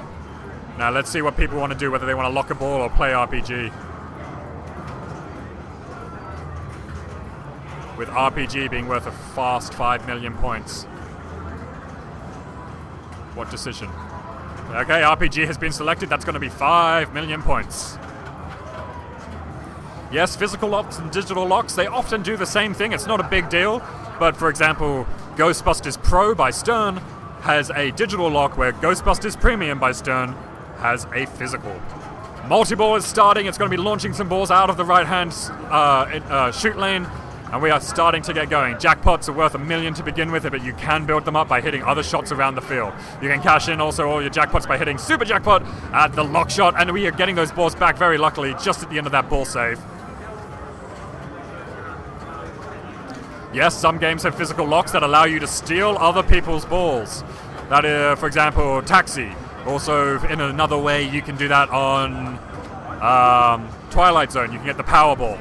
Now let's see what people want to do, whether they want to lock a ball or play RPG. With RPG being worth a fast 5 million points. What decision? Okay, RPG has been selected. That's going to be 5 million points. Yes, physical locks and digital locks, they often do the same thing. It's not a big deal. But for example, Ghostbusters Pro by Stern has a digital lock, where Ghostbusters Premium by Stern has a physical. Multi-ball is starting. It's going to be launching some balls out of the right-hand shoot lane. And we are starting to get going. Jackpots are worth 1 million to begin with, but you can build them up by hitting other shots around the field. You can cash in also all your jackpots by hitting Super Jackpot at the lock shot, and we are getting those balls back very luckily just at the end of that ball save. Yes, some games have physical locks that allow you to steal other people's balls. That is, for example, Taxi. Also, in another way, you can do that on Twilight Zone, you can get the Powerball.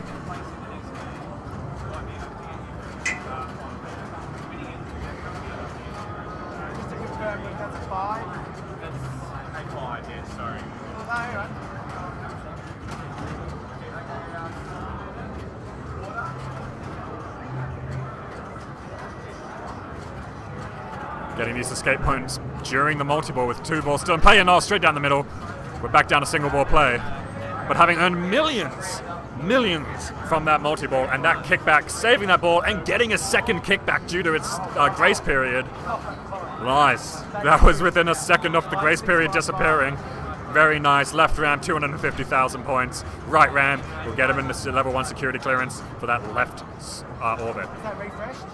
Just to confirm that that's a 5. That's a 5, yeah, sorry. No, right. Getting these escape points during the multi-ball with 2 balls still in play, and now straight down the middle. We're back down to single ball play. But having earned millions from that multi-ball and that kickback, saving that ball and getting a second kickback due to its grace period. Nice. That was within a second of the grace period disappearing. Very nice. Left ramp, 250,000 points. Right ramp will get him in the level 1 security clearance for that left orbit. Is that refreshed?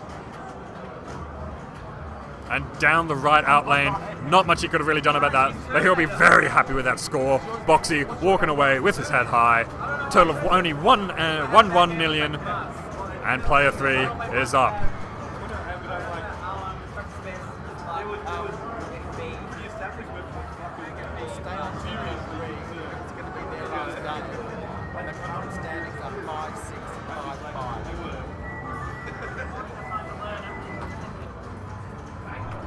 And down the right out lane, not much he could have really done about that, but he'll be very happy with that score. Boxy walking away with his head high. Total of only 1 million, and player 3 is up. Stay on TV3. It's going to be their last game. When the current standings are 5, 6, 5, 5.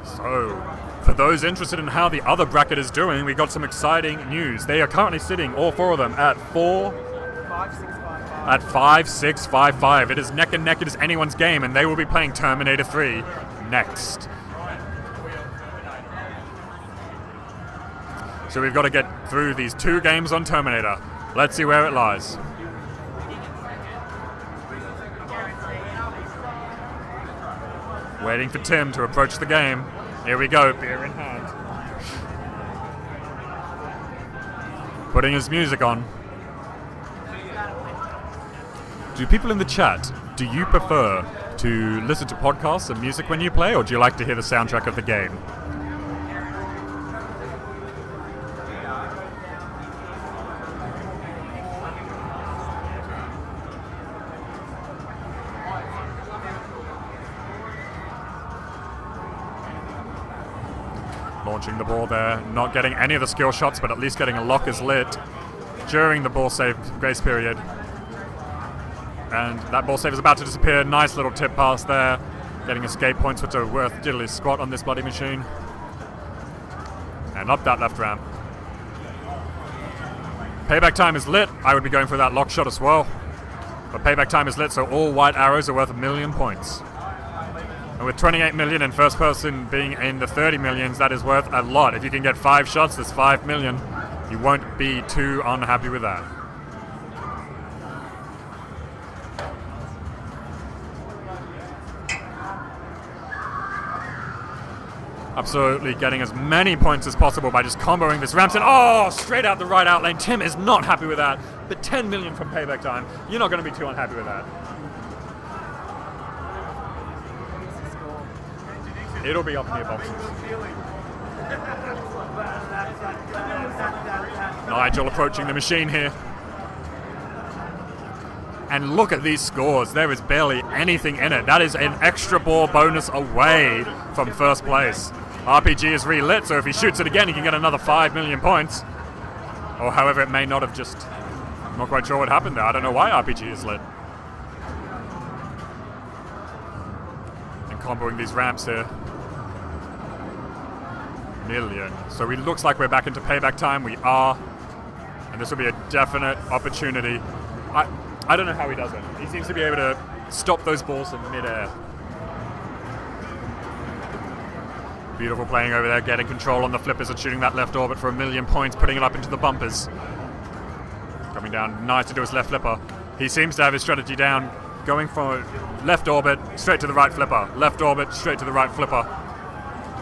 So, for those interested in how the other bracket is doing, we got some exciting news. They are currently sitting, all 4 of them, at 5, 6, 5, 5. at 5, 6, 5, 5. It is neck and neck. It is anyone's game, and they will be playing Terminator 3 next. So we've got to get through these 2 games on Terminator. Let's see where it lies. Waiting for Tim to approach the game. Here we go, beer in hand. Putting his music on. Do people in the chat, do you prefer to listen to podcasts and music when you play, or do you like to hear the soundtrack of the game? Launching the ball there, not getting any of the skill shots, but at least getting a lock is lit during the ball save grace period. And that ball save is about to disappear. Nice little tip pass there. Getting escape points, which are worth diddly squat on this bloody machine. And up that left ramp. Payback time is lit. I would be going for that lock shot as well. But payback time is lit, so all white arrows are worth 1 million points. And with 28 million and first person being in the 30 millions, that is worth a lot. If you can get 5 shots, that's 5 million. You won't be too unhappy with that. Absolutely getting as many points as possible by just comboing this ramps, and oh, straight out the right out lane. Tim is not happy with that, but 10 million from payback time. You're not going to be too unhappy with that. It'll be up near boxes. Nigel approaching the machine here. And look at these scores. There is barely anything in it. That is an extra ball bonus away from first place. RPG is relit, so if he shoots it again, he can get another 5 million points. Or however, it may not have just... I'm not quite sure what happened there. I don't know why RPG is lit. And comboing these ramps here. Million. So it looks like we're back into payback time. We are. And this will be a definite opportunity. I don't know how he does it. He seems to be able to stop those balls in midair. Beautiful playing over there, getting control on the flippers and shooting that left orbit for 1 million points, putting it up into the bumpers. Coming down nice to do his left flipper. He seems to have his strategy down, going from left orbit straight to the right flipper. Left orbit straight to the right flipper.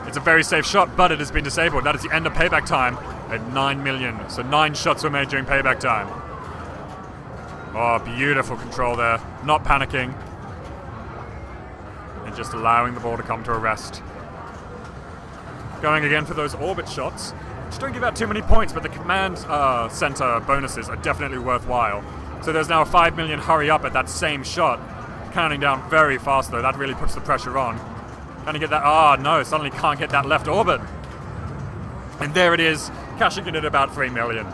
It's a very safe shot, but it has been disabled. That is the end of payback time at 9 million. So 9 shots were made during payback time. Oh, beautiful control there. Not panicking. And just allowing the ball to come to a rest. Going again for those orbit shots. Which don't give out too many points, but the command center bonuses are definitely worthwhile. So there's now a 5 million hurry up at that same shot. Counting down very fast though. That really puts the pressure on. Trying to get that. Ah, no, suddenly can't get that left orbit. And there it is, cashing in at about 3 million.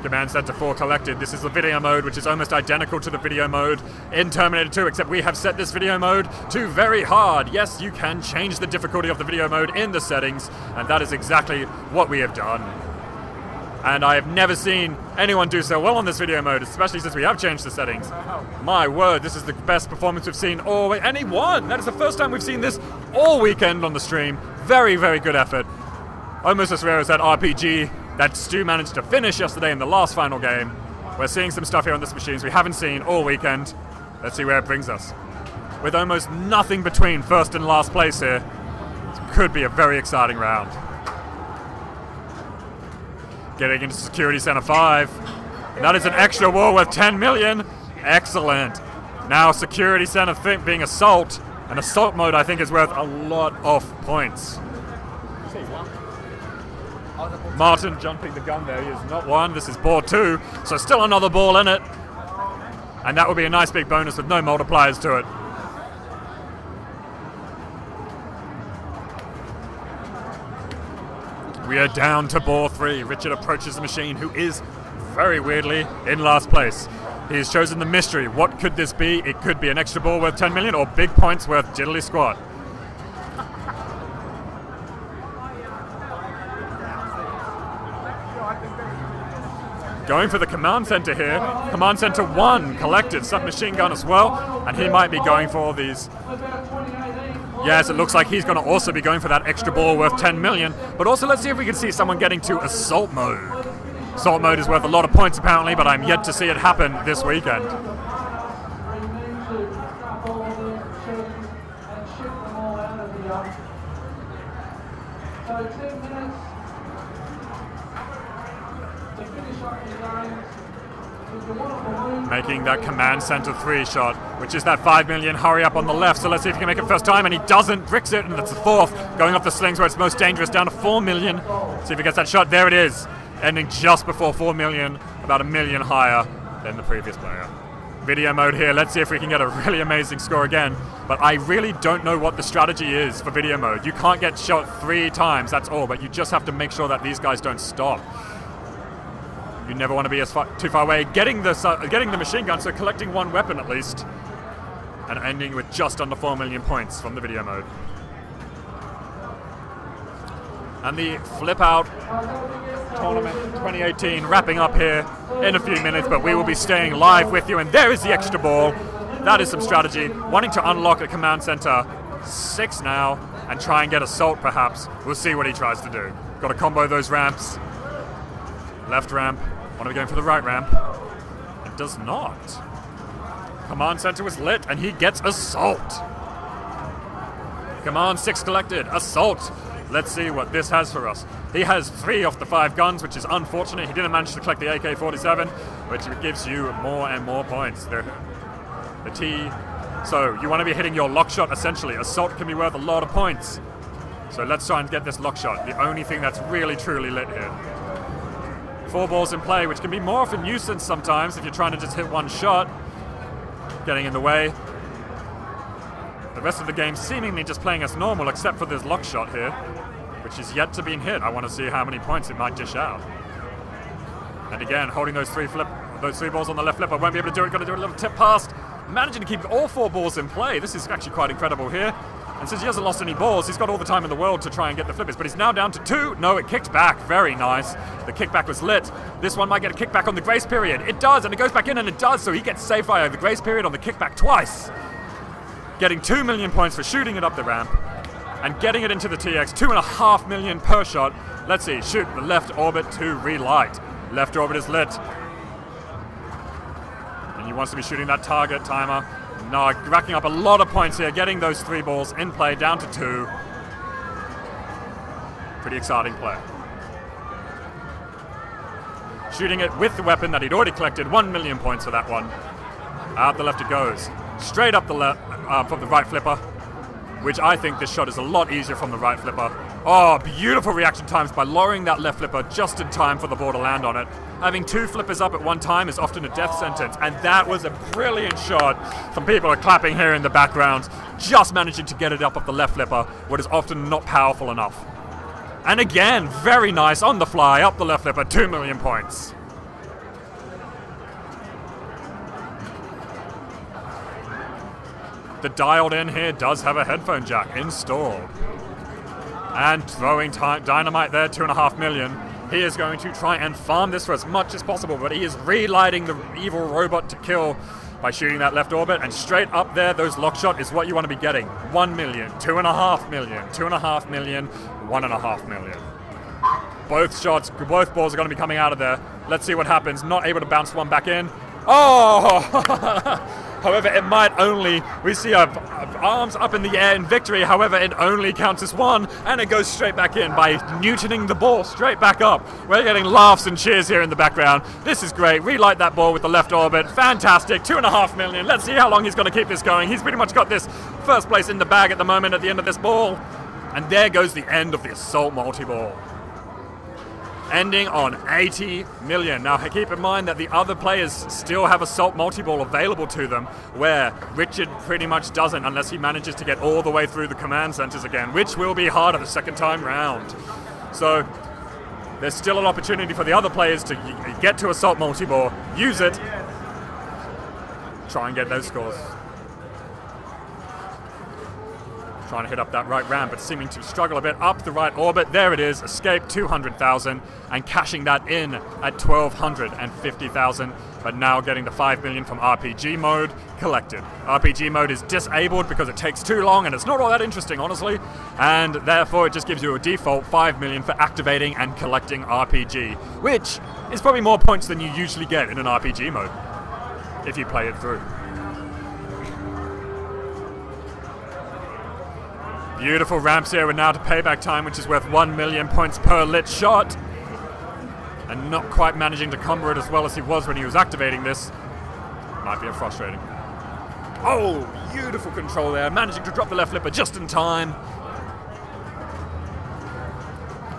Command Center 4 collected. This is the video mode, which is almost identical to the video mode in Terminator 2, except we have set this video mode to very hard. Yes, you can change the difficulty of the video mode in the settings, and that is exactly what we have done. And I have never seen anyone do so well on this video mode, especially since we have changed the settings. My word, this is the best performance we've seen all week. And he won! That is the first time we've seen this all weekend on the stream. Very, very good effort. Almost as rare as that RPG that Stu managed to finish yesterday in the last final game. We're seeing some stuff here on this machines we haven't seen all weekend. Let's see where it brings us. With almost nothing between first and last place here, it could be a very exciting round. Getting into Security Center 5. And that is an extra wall worth 10 million. Excellent. Now Security Center being Assault. And Assault mode, I think, is worth a lot of points. Martin jumping the gun there. He is not one. This is ball 2. So still another ball in it. And that would be a nice big bonus with no multipliers to it. We are down to ball 3. Richard approaches the machine, who is very weirdly in last place. He has chosen the mystery. What could this be? It could be an extra ball worth 10 million or big points worth diddly squat. Going for the command center here. Command center 1 collected, submachine gun as well, and he might be going for all these. Yes, it looks like he's going to also be going for that extra ball worth 10 million. But also, let's see if we can see someone getting to Assault mode. Assault mode is worth a lot of points, apparently, but I'm yet to see it happen this weekend. Making that Command Center 3 shot, which is that 5 million hurry up on the left. So let's see if he can make it first time, and he doesn't. Bricks it, and that's the 4th. Going off the slings where it's most dangerous, down to 4 million. See if he gets that shot. There it is. Ending just before 4 million, about 1 million higher than the previous player. Video mode here. Let's see if we can get a really amazing score again. But I really don't know what the strategy is for video mode. You can't get shot 3 times, that's all. But you just have to make sure that these guys don't stop. You never want to be too far away. Getting the machine gun, so collecting 1 weapon at least. And ending with just under 4 million points from the video mode. And the Flip Out Tournament 2018 wrapping up here in a few minutes, but we will be staying live with you. And there is the extra ball. That is some strategy. Wanting to unlock a Command Center 6 now and try and get Assault perhaps. We'll see what he tries to do. Got to combo those ramps. Left ramp. Want to be going for the right ramp. It does not. Command Center was lit, and he gets Assault. Command 6 collected. Assault. Let's see what this has for us. He has 3 off the 5 guns, which is unfortunate. He didn't manage to collect the AK-47, which gives you more and more points. The T. So you want to be hitting your lock shot, essentially. Assault can be worth a lot of points. So let's try and get this lock shot. The only thing that's really, truly lit here. 4 balls in play, which can be more of a nuisance sometimes if you're trying to just hit 1 shot. Getting in the way. The rest of the game seemingly just playing as normal, except for this lock shot here, which is yet to be hit. I want to see how many points it might dish out. And again, holding those 3 balls on the left flipper. Won't be able to do it. Got to do a little tip past. Managing to keep all 4 balls in play. This is actually quite incredible here. And since he hasn't lost any balls, he's got all the time in the world to try and get the flippers. But he's now down to 2. No, it kicked back. Very nice. The kickback was lit. This one might get a kickback on the grace period. It does, and it goes back in, and it does. So he gets safe fire the grace period on the kickback twice. Getting 2 million points for shooting it up the ramp. And getting it into the TX. 2.5 million per shot. Let's see. Shoot the left orbit to relight. Left orbit is lit. And he wants to be shooting that target timer. No, racking up a lot of points here, getting those 3 balls in play, down to 2. Pretty exciting play. Shooting it with the weapon that he'd already collected, 1 million points for that one. Out the left it goes. Straight up the left from the right flipper, which I think this shot is a lot easier from the right flipper. Oh, beautiful reaction times by lowering that left flipper just in time for the ball to land on it. Having 2 flippers up at one time is often a death sentence, and that was a brilliant shot. Some people are clapping here in the background, just managing to get it up off the left flipper, what is often not powerful enough. And again, very nice on the fly, up the left flipper, 2 million points. the dialed in here does have a headphone jack installed. And throwing dynamite there, 2.5 million. He is going to try and farm this for as much as possible, but he is relighting the evil robot to kill by shooting that left orbit, and straight up there, those lock shot is what you want to be getting. 1 million, 2.5 million, 2.5 million, 1.5 million. Both shots, both balls are going to be coming out of there. Let's see what happens. Not able to bounce one back in. Oh! However, it might only, we see arms up in the air in victory, however, it only counts as one, and it goes straight back in by Newtoning the ball straight back up. We're getting laughs and cheers here in the background. This is great. Relight that ball with the left orbit. Fantastic. 2.5 million. Let's see how long he's going to keep this going. He's pretty much got this first place in the bag at the moment at the end of this ball. And there goes the end of the Assault Multi-Ball, ending on 80 million. Now keep in mind that the other players still have Assault Multi-Ball available to them, where Richard pretty much doesn't unless he manages to get all the way through the command centers again, which will be harder the second time round. So there's still an opportunity for the other players to get to Assault Multi-Ball, use it, try and get those scores. Trying to hit up that right ramp, but seeming to struggle a bit up the right orbit. There it is, escape 200,000 and cashing that in at 1,250,000, but now getting the 5 million from RPG mode collected. RPG mode is disabled because it takes too long and it's not all that interesting, honestly, and therefore it just gives you a default 5 million for activating and collecting RPG, which is probably more points than you usually get in an RPG mode if you play it through. Beautiful ramps here, we're now to payback time, which is worth 1 million points per lit shot. And not quite managing to combo it as well as he was when he was activating this. Might be frustrating. Oh, beautiful control there, managing to drop the left flipper just in time.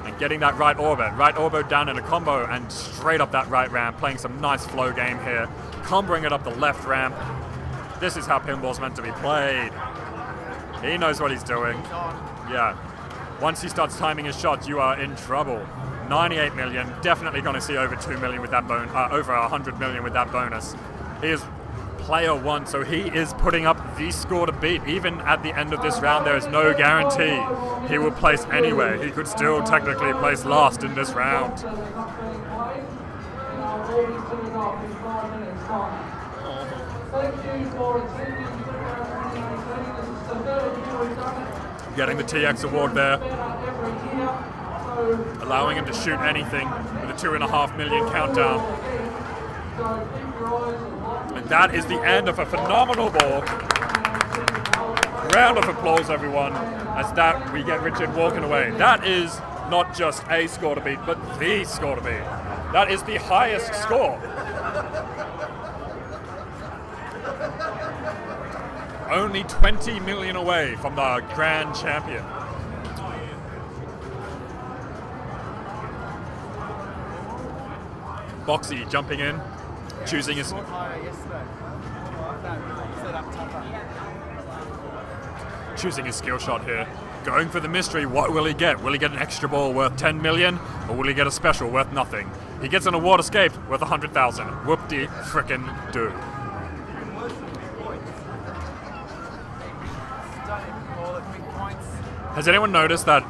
And getting that right orbit down in a combo and straight up that right ramp, playing some nice flow game here. Comboing it up the left ramp. This is how pinball's meant to be played. He knows what he's doing. Yeah. Once he starts timing his shots, you are in trouble. 98 million. Definitely going to see over 2 million with that over 100 million with that bonus. He is player one, so he is putting up the score to beat. Even at the end of this round, there is no guarantee he will place anywhere. He could still technically place last in this round. Getting the TX award there, allowing him to shoot anything with a 2.5 million countdown. And that is the end of a phenomenal ball. Round of applause, everyone, as that we get Richard walking away. That is not just a score to beat, but the score to beat. That is the highest score. Only 20 million away from the grand champion. Boxy jumping in, choosing his skill shot here. Going for the mystery, what will he get? Will he get an extra ball worth 10 million, or will he get a special worth nothing? He gets an award escape worth 100,000. Whoop-de-frickin-do. Has anyone noticed that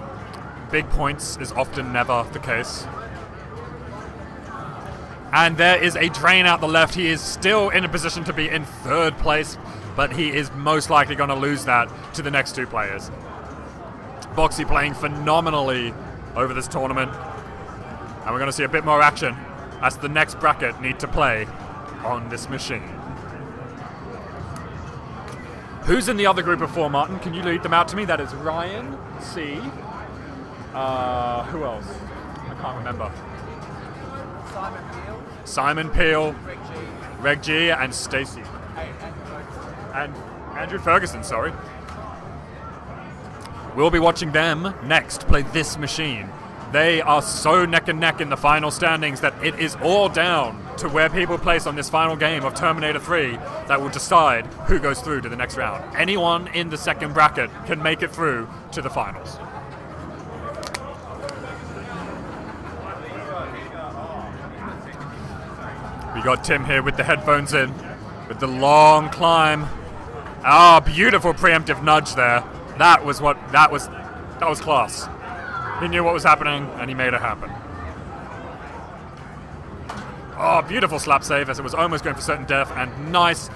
big points is often never the case? And there is a drain out the left. He is still in a position to be in third place, but he is most likely going to lose that to the next two players. Boxy playing phenomenally over this tournament. And we're going to see a bit more action as the next bracket need to play on this machine. Who's in the other group of four, Martin? Can you lead them out to me? That is Ryan, C. Who else? I can't remember. Simon Peel, Reg G, and Stacey. And Andrew Ferguson, sorry. We'll be watching them next play this machine. They are so neck and neck in the final standings that it is all down to where people place on this final game of Terminator 3 that will decide who goes through to the next round. Anyone in the second bracket can make it through to the finals. We got Tim here with the headphones in, with the long climb Ah, beautiful preemptive nudge there. That was class. He knew what was happening and he made it happen. Oh, beautiful slap save as it was almost going for certain death, and nice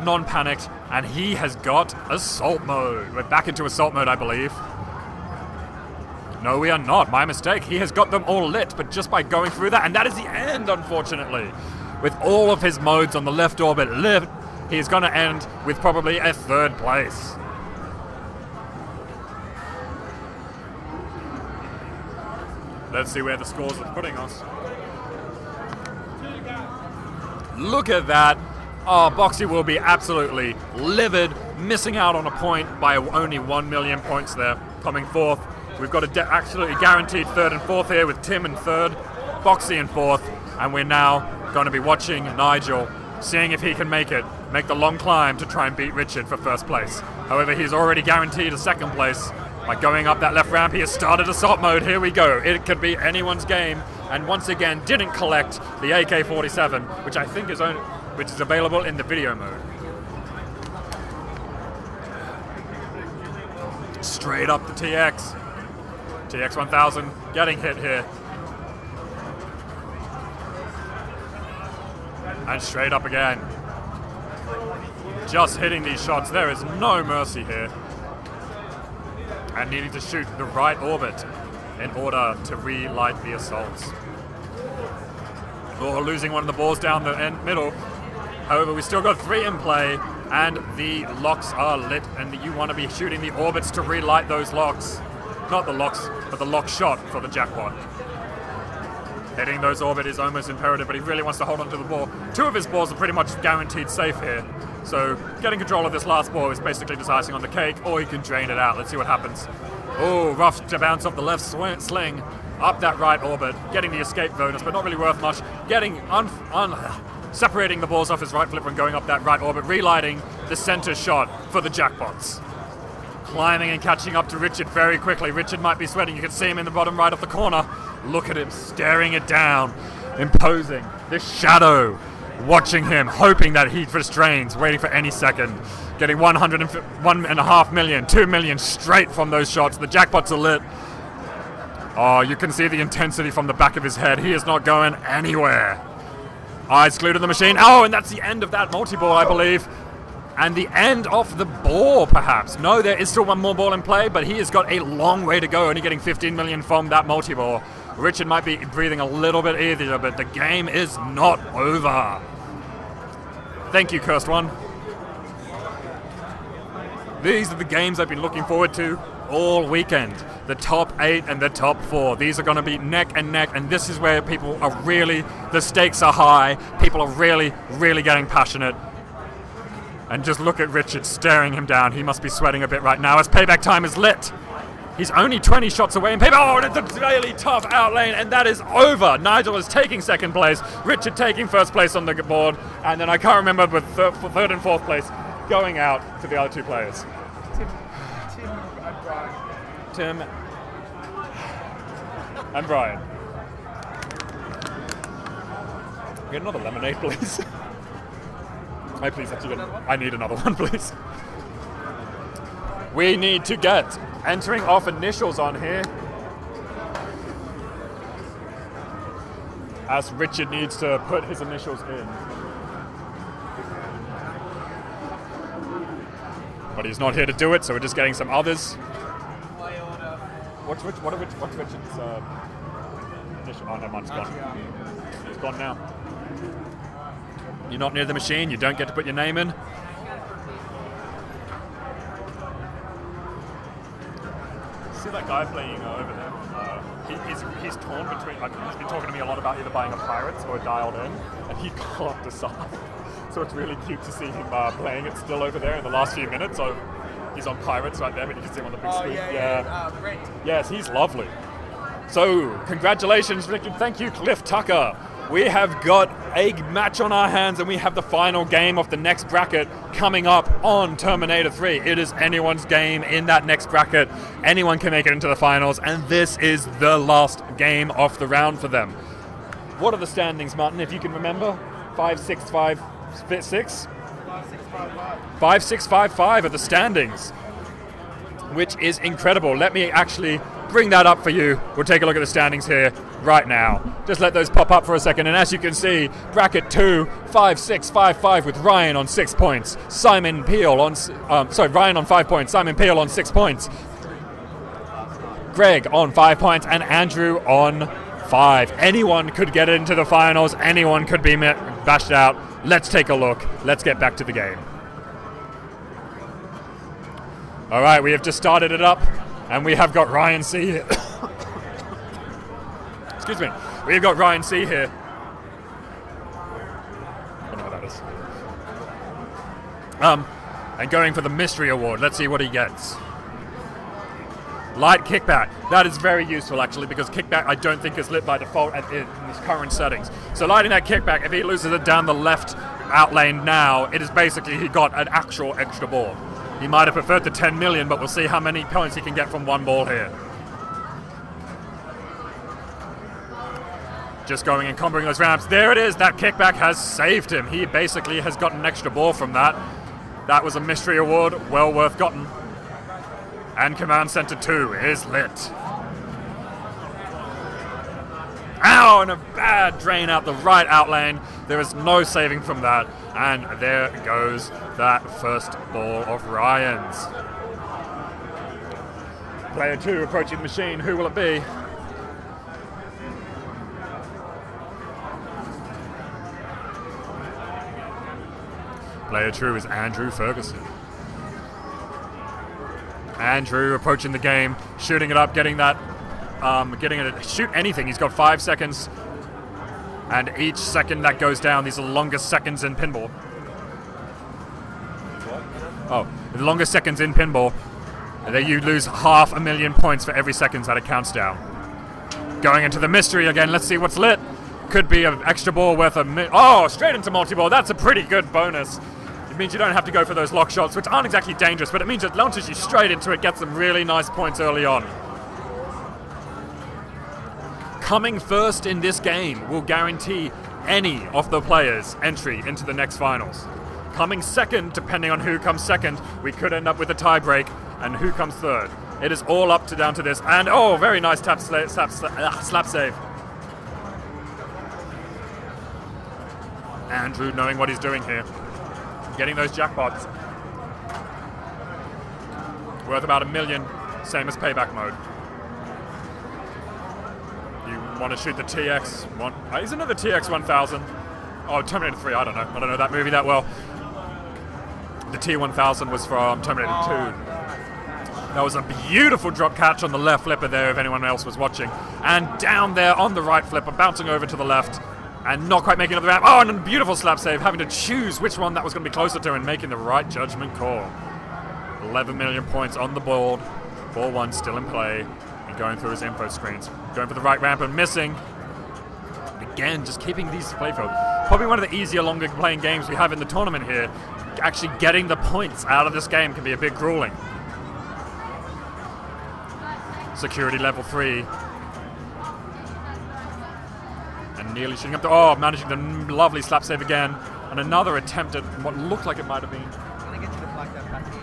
non-panicked, and he has got assault mode. We're back into assault mode, I believe. No, we are not. My mistake. He has got them all lit, but just by going through that, and that is the end, unfortunately. With all of his modes on the left orbit lit, he is going to end with probably a 3rd place. Let's see where the scores are putting us. Look at that. Oh, Boxy will be absolutely livid, missing out on a point by only 1 million points there, coming 4th. We've got a absolutely guaranteed 3rd and 4th here with Tim in 3rd, Boxy in 4th, and we're now going to be watching Nigel, seeing if he can make the long climb to try and beat Richard for 1st place. However, he's already guaranteed a 2nd place by going up that left ramp. He has started assault mode. Here we go. It could be anyone's game, and once again didn't collect the AK-47, which I think is available in the video mode. Straight up the TX. TX 1000 getting hit here. And straight up again. Just hitting these shots. There is no mercy here. And needing to shoot the right orbit in order to relight the assaults. Oh, losing one of the balls down the middle. However, we still got 3 in play, and the locks are lit, and you want to be shooting the orbits to relight those locks. Not the locks, but the lock shot for the jackpot. Hitting those orbit is almost imperative, but he really wants to hold onto the ball. 2 of his balls are pretty much guaranteed safe here. So getting control of this last ball is basically just icing on the cake, or he can drain it out. Let's see what happens. Oh, rough to bounce off the left sling, up that right orbit, getting the escape bonus, but not really worth much. Getting separating the balls off his right flipper and going up that right orbit, relighting the center shot for the jackpots. Climbing and catching up to Richard very quickly. Richard might be sweating. You can see him in the bottom right of the corner. Look at him staring it down, imposing this shadow, watching him, hoping that he restrains, waiting for any second. Getting 1.5 million, 2 million straight from those shots. The jackpots are lit. Oh, you can see the intensity from the back of his head. He is not going anywhere. Eyes glued to the machine. Oh, and that's the end of that multi-ball, I believe. And the end of the ball, perhaps. No, there is still one more ball in play, but he has got a long way to go, only getting 15 million from that multi-ball. Richard might be breathing a little bit easier, but the game is not over. Thank you, Cursed One. These are the games I've been looking forward to all weekend. The top 8 and the top 4. These are going to be neck and neck, and this is where people are really, the stakes are high. People are really, really getting passionate. And just look at Richard staring him down. He must be sweating a bit right now as payback time is lit. He's only 20 shots away in payback. Oh, and it's a really tough out lane, and that is over. Nigel is taking 2nd place. Richard taking 1st place on the board. And then I can't remember, but 3rd and 4th place going out to the other 2 players. Tim and Brian. Get another lemonade, please. I need another one, please. We need to get entering off initials on here, as Richard needs to put his initials in. But he's not here to do it, so we're just getting some others. What's Richard's initial? Oh, no, mine's gone. It's gone now. You're not near the machine, you don't get to put your name in. See that guy playing over there? He's torn between, he's been talking to me a lot about either buying a Pirates or a Dialed In, and he can't decide. So it's really cute to see him playing it still over there in the last few minutes. So he's on Pirates right there, but you can see him on the big screen. Brent. Yes, he's lovely. So, congratulations, Richard. Thank you, Cliff Tucker. We have got a match on our hands, and we have the final game of the next bracket coming up on Terminator 3. It is anyone's game in that next bracket. Anyone can make it into the finals, and this is the last game of the round for them. What are the standings, Martin, if you can remember? 5, 6, 5, 6? 5, 5655 at the standings, which is incredible. Let me actually bring that up for you. We'll take a look at the standings here right now. Just let those pop up for a second, and as you can see, bracket 2, 5655 with Ryan on 6 points. Simon Peel on Ryan on 5 points. Simon Peel on 6 points. Greg on 5 points, and Andrew on 5. Anyone could get into the finals. Anyone could be bashed out. Let's take a look. Let's get back to the game. All right, we have just started it up, and we have got Ryan C here. Excuse me. We've got Ryan C here. I don't know what that is. And going for the mystery award. Let's see what he gets. Light kickback. That is very useful, actually, because kickback I don't think is lit by default in these current settings. So lighting that kickback, if he loses it down the left out lane now, it is basically he got an actual extra ball. He might have preferred the 10 million, but we'll see how many points he can get from one ball here. Just going and comboing those ramps. There it is. That kickback has saved him. He basically has gotten an extra ball from that. That was a mystery award. Well worth gotten. And Command Center 2 is lit. Ow! And a bad drain out the right out lane. There is no saving from that. And there goes that first ball of Ryan's. Player 2 approaching the machine. Who will it be? Player 2 is Andrew Ferguson. Andrew approaching the game, shooting it up, getting that, getting it to shoot anything. He's got 5 seconds, and each second that goes down, these are the longest seconds in pinball. Oh, the longest seconds in pinball. There you lose 500,000 points for every second that it counts down. Going into the mystery again. Let's see what's lit. Could be an extra ball worth oh, straight into multi-ball. That's a pretty good bonus. It means you don't have to go for those lock shots, which aren't exactly dangerous, but it means it launches you straight into it, gets some really nice points early on. Coming first in this game will guarantee any of the players' entry into the next finals. Coming second, depending on who comes second, we could end up with a tie break, and who comes third. It is all up to down to this, and oh, very nice slap save. Andrew knowing what he's doing here. Getting those jackpots. Worth about 1 million, same as payback mode. You want to shoot the TX one? Is another TX 1000? Oh, Terminator 3. I don't know that movie that well. The T1000 was from Terminator 2. That was a beautiful drop catch on the left flipper there, if anyone else was watching. And down there on the right flipper, bouncing over to the left. And not quite making it up the ramp. Oh, and a beautiful slap save, having to choose which one that was going to be closer to and making the right judgment call. 11 million points on the board. 4-1 still in play. And going through his info screens. Going for the right ramp and missing. Again, just keeping these playfield. Probably one of the easier, longer playing games we have in the tournament here. Actually getting the points out of this game can be a bit grueling. Security level 3. And nearly shooting up the... Oh, managing the lovely slap save again. And another attempt at what looked like it might have been. I'm going to get you to plug that back in.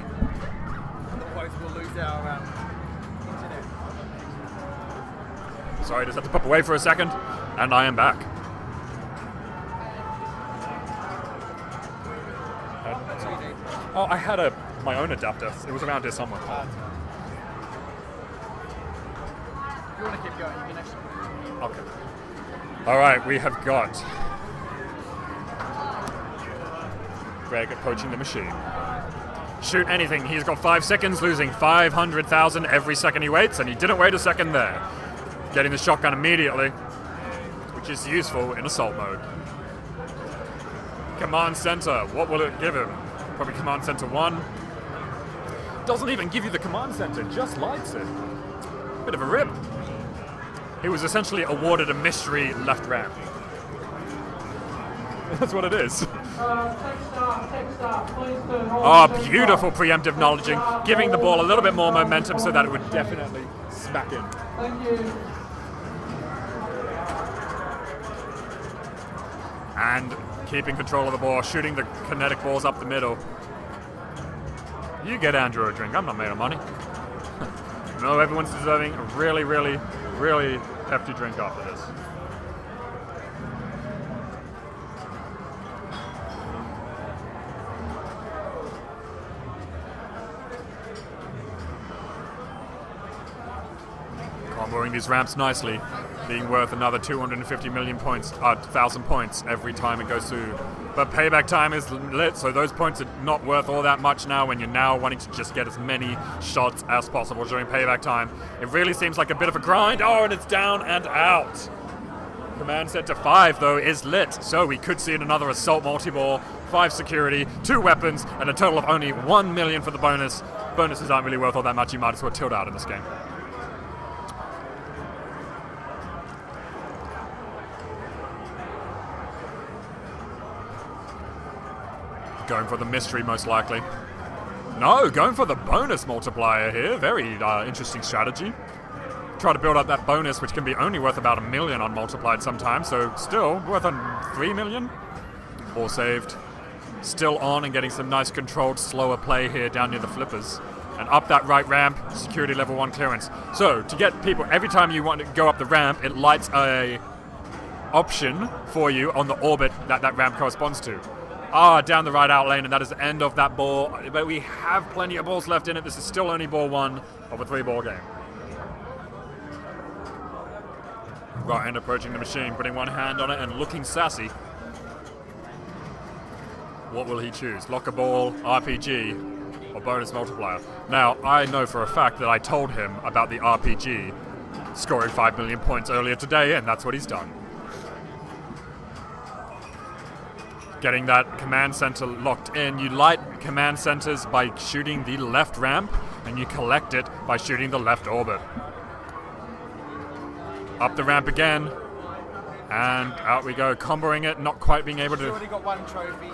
Otherwise we'll lose our internet. Sorry, just had to pop away for a second. And I am back. Oh, I had my own adapter. It was around here somewhere. If you want to keep going, you can actually... Okay. Alright, we have got Greg approaching the machine. Shoot anything. He's got 5 seconds, losing 500,000 every second he waits, and he didn't wait a second there. Getting the shotgun immediately, which is useful in assault mode. Command Center, what will it give him? Probably Command Center 1. Doesn't even give you the Command Center, just lights it. Bit of a rip. He was essentially awarded a mystery left ramp. That's what it is. Oh, beautiful preemptive knowledging, giving the ball a little bit more momentum so that it would definitely smack in. Thank you. And keeping control of the ball, shooting the kinetic balls up the middle. You get Andrew a drink. I'm not made of money. No, everyone's deserving a really, really, really hefty drink after this. Comboing these ramps nicely, being worth another 250 million points, 1,000 points every time it goes through. But payback time is lit, so those points are not worth all that much now when you're now wanting to just get as many shots as possible during payback time. It really seems like a bit of a grind. Oh, and it's down and out. Command set to 5, though, is lit, so we could see another assault multi-ball, 5 security, 2 weapons, and a total of only 1 million for the bonus. Bonuses aren't really worth all that much. You might as well tilt out in this game. Going for the mystery, most likely. No, going for the bonus multiplier here. Very interesting strategy. Try to build up that bonus, which can be only worth about 1 million on multiplied sometimes, so still worth 3 million. Ball saved. Still on and getting some nice controlled, slower play here down near the flippers. And up that right ramp, security level 1 clearance. So, to get people, every time you want to go up the ramp, it lights a option for you on the orbit that that ramp corresponds to. Down the right out lane, and that is the end of that ball. But we have plenty of balls left in it. This is still only ball 1 of a 3-ball game. Right hand approaching the machine, putting one hand on it and looking sassy. What will he choose? Locker ball, RPG, or bonus multiplier? Now, I know for a fact that I told him about the RPG scoring 5 million points earlier today, and that's what he's done. Getting that command center locked in. You light command centers by shooting the left ramp, and you collect it by shooting the left orbit. Up the ramp again, and out we go, comboing it, not quite being able to... Already got 1 trophy.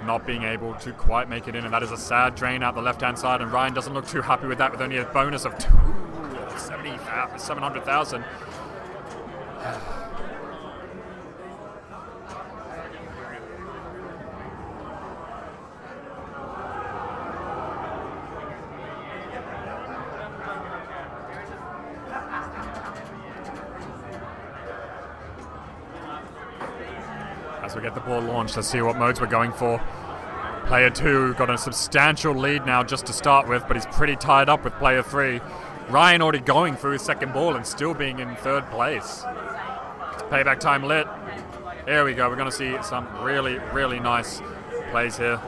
Not being able to quite make it in, and that is a sad drain out the left-hand side, and Ryan doesn't look too happy with that, with only a bonus of 700,000. As we get the ball launched, let's see what modes we're going for. Player 2 got a substantial lead now just to start with, but he's pretty tied up with player 3. Ryan already going through his second ball and still being in 3rd place. Payback time lit. Here we go. We're going to see some really, really nice plays here.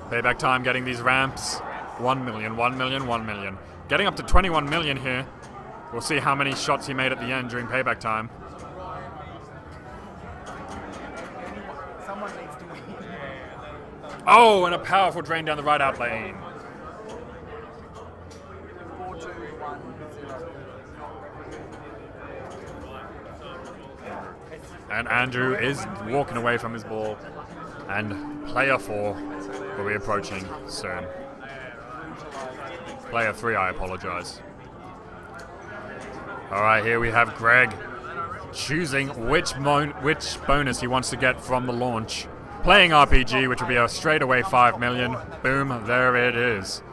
Payback time getting these ramps. 1 million, 1 million, 1 million. Getting up to 21 million here. We'll see how many shots he made at the end during payback time. Someone needs to win. Oh, and a powerful drain down the right out lane. 4, 2, 1, 0. And Andrew is walking away from his ball. And player 4 will be approaching soon. Player 3, I apologize. Alright, here we have Greg choosing which bonus he wants to get from the launch. Playing RPG, which will be a straightaway 5 million. Boom, there it is.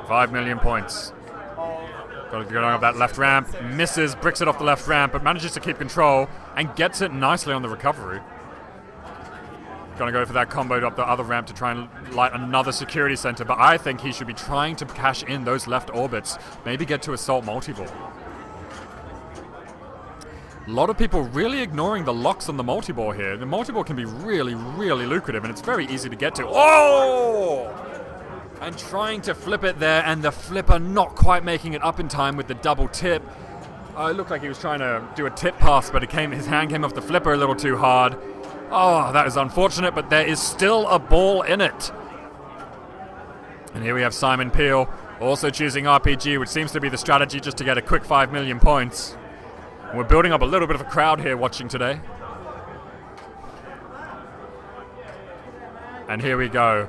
5 million points. Got to go up that left ramp. Misses, bricks it off the left ramp, but manages to keep control and gets it nicely on the recovery. Gonna go for that combo up the other ramp to try and light another security center, but I think he should be trying to cash in those left orbits. Maybe get to assault multi-ball. A lot of people really ignoring the locks on the multi-ball here. The multi-ball can be really, really lucrative, and it's very easy to get to. Oh! And trying to flip it there, and the flipper not quite making it up in time with the double tip. It looked like he was trying to do a tip pass, but his hand came off the flipper a little too hard. Oh, that is unfortunate, but there is still a ball in it. And here we have Simon Peel also choosing RPG, which seems to be the strategy just to get a quick 5 million points. And we're building up a little bit of a crowd here watching today. And here we go.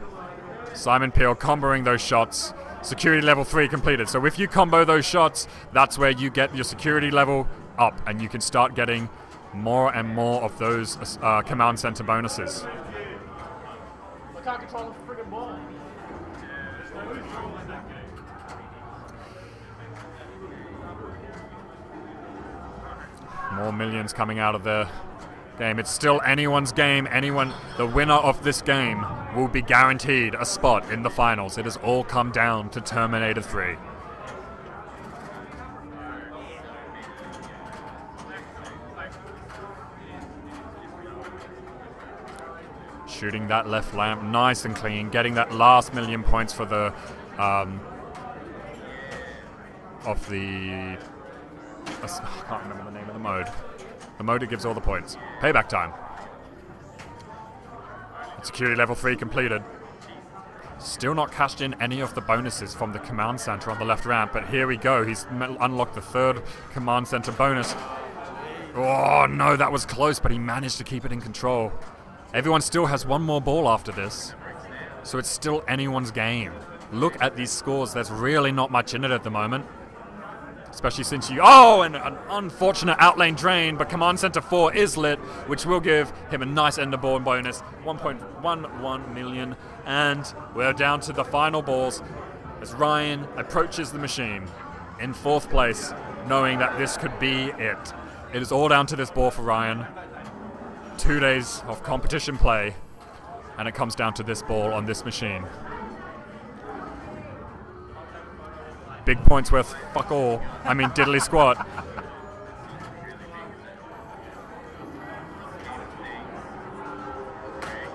Simon Peel comboing those shots. Security level 3 completed. So if you combo those shots, that's where you get your security level up, and you can start getting more and more of those command center bonuses. I can't control the friggin' ball. More millions coming out of the game. It's still anyone's game. The winner of this game will be guaranteed a spot in the finals. It has all come down to Terminator 3. Shooting that left lamp nice and clean, getting that last million points for the I can't remember the name of the mode. The mode that gives all the points. Payback time. Security level 3 completed. Still not cashed in any of the bonuses from the command center on the left ramp, but here we go. He's unlocked the 3rd command center bonus. Oh no, that was close, but he managed to keep it in control. Everyone still has one more ball after this, so it's still anyone's game. Look at these scores. There's really not much in it at the moment. Especially since you... Oh, and an unfortunate outlane drain, but Command Center 4 is lit, which will give him a nice end-of-ball bonus, 1.11 million. And we're down to the final balls as Ryan approaches the machine in 4th place, knowing that this could be it. It is all down to this ball for Ryan. 2 days of competition play, and it comes down to this ball on this machine. Big points worth fuck all. I mean diddly squat.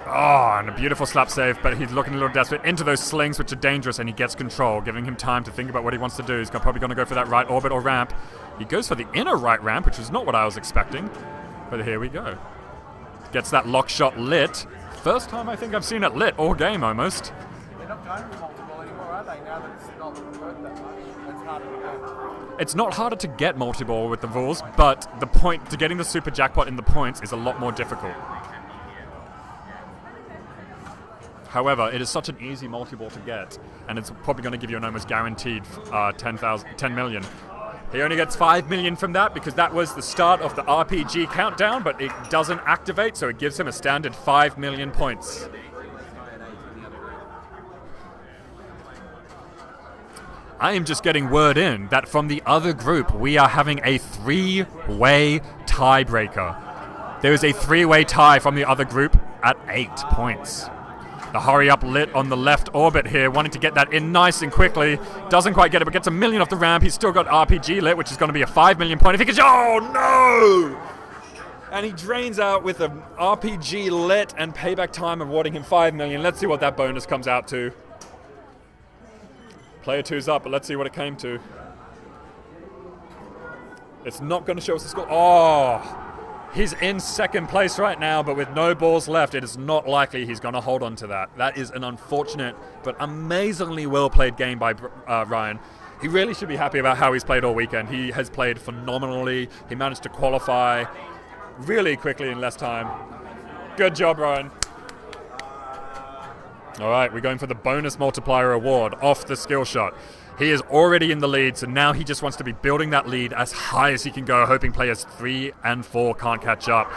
Oh, and a beautiful slap save, but he's looking a little desperate into those slings, which are dangerous, and he gets control, giving him time to think about what he wants to do. He's probably going to go for that right orbit or ramp. He goes for the inner right ramp, which was not what I was expecting, but here we go. Gets that lock shot lit. First time I think I've seen it lit all game almost. They're not going for multiple anymore, are they? Now that it's not worth that much, it's harder to get. It's not harder to get multi-ball with the rules, but the point to getting the super jackpot in the points is a lot more difficult. However, it is such an easy multi-ball to get, and it's probably going to give you an almost guaranteed 10 million. He only gets 5 million from that because that was the start of the RPG countdown, but it doesn't activate, so it gives him a standard 5 million points. I am just getting word in that from the other group, we are having a 3-way tiebreaker. There is a 3-way tie from the other group at 8 points. The hurry up lit on the left orbit here, wanting to get that in nice and quickly. Doesn't quite get it, but gets a million off the ramp. He's still got RPG lit, which is going to be a 5 million point. If he can, oh no! And he drains out with an RPG lit and payback time awarding him 5 million. Let's see what that bonus comes out to. Player 2's up, but let's see what it came to. It's not going to show us the score. Oh! He's in 2nd place right now, but with no balls left, it is not likely he's going to hold on to that. That is an unfortunate but amazingly well-played game by Ryan. He really should be happy about how he's played all weekend. He has played phenomenally. He managed to qualify really quickly in less time. Good job, Ryan. All right, we're going for the bonus multiplier award off the skill shot. He is already in the lead, so now he just wants to be building that lead as high as he can go, hoping players 3 and 4 can't catch up.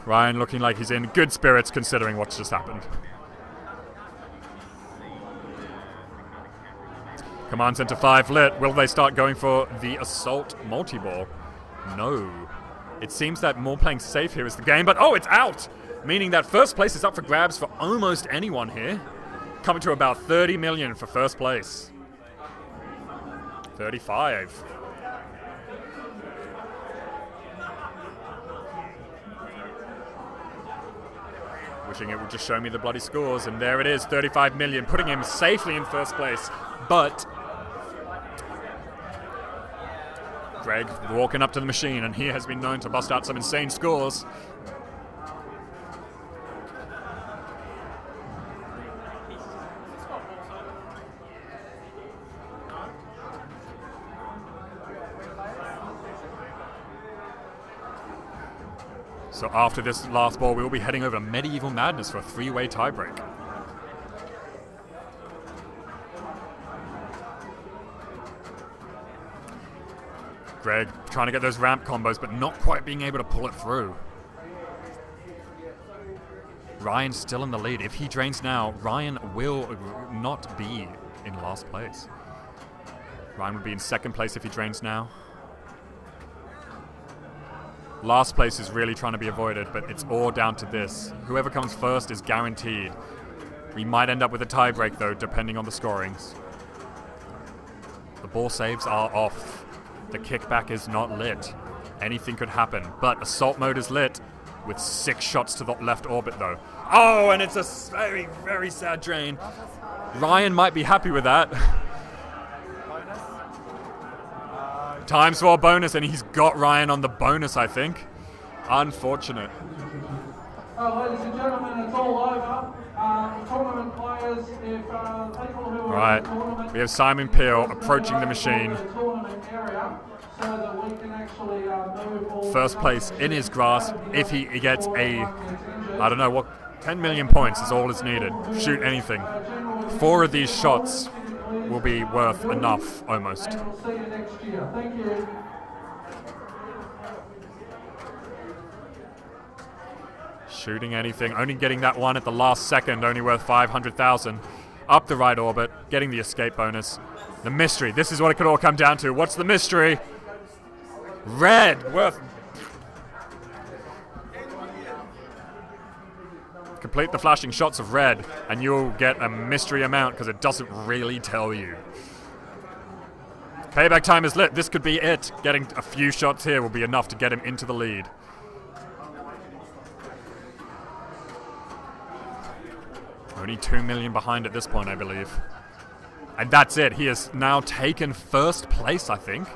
Ryan looking like he's in good spirits considering what's just happened. Command Center 5 lit. Will they start going for the assault multi-ball? No. It seems that more playing safe here is the game, but oh, it's out! Meaning that 1st place is up for grabs for almost anyone here. Coming to about 30 million for 1st place. 35. Wishing it would just show me the bloody scores, and there it is, 35 million, putting him safely in 1st place. But Greg walking up to the machine, and he has been known to bust out some insane scores. So after this last ball, we will be heading over to Medieval Madness for a 3-way tiebreak. Greg trying to get those ramp combos, but not quite being able to pull it through. Ryan's still in the lead. If he drains now, Ryan will not be in last place. Ryan would be in second place if he drains now. Last place is really trying to be avoided, but it's all down to this. Whoever comes first is guaranteed. We might end up with a tiebreak though, depending on the scorings. The ball saves are off. The kickback is not lit. Anything could happen, but assault mode is lit with 6 shots to the left orbit though. Oh, and it's a very, very sad drain. Ryan might be happy with that. Time swap bonus, and he's got Ryan on the bonus, I think. Unfortunate. Ladies and gentlemen, it's all over. Tournament players, if people who Right. are in the tournament, We have Simon Peel approaching the machine. the tournament area, so that we can actually move all First place in his grasp. If he gets a, I don't know what, 10 million points is all is needed. Shoot anything. 4 of these shots will be worth enough, almost. and we'll see you next year. Thank you. Shooting anything, only getting that one at the last second, only worth 500,000. Up the right orbit, getting the escape bonus. The mystery, this is what it could all come down to. What's the mystery? Red, worth... Complete the flashing shots of red, and you'll get a mystery amount, because it doesn't really tell you. Payback time is lit, this could be it. Getting a few shots here will be enough to get him into the lead. Only 2 million behind at this point, I believe. And that's it. He has now taken first place, I think.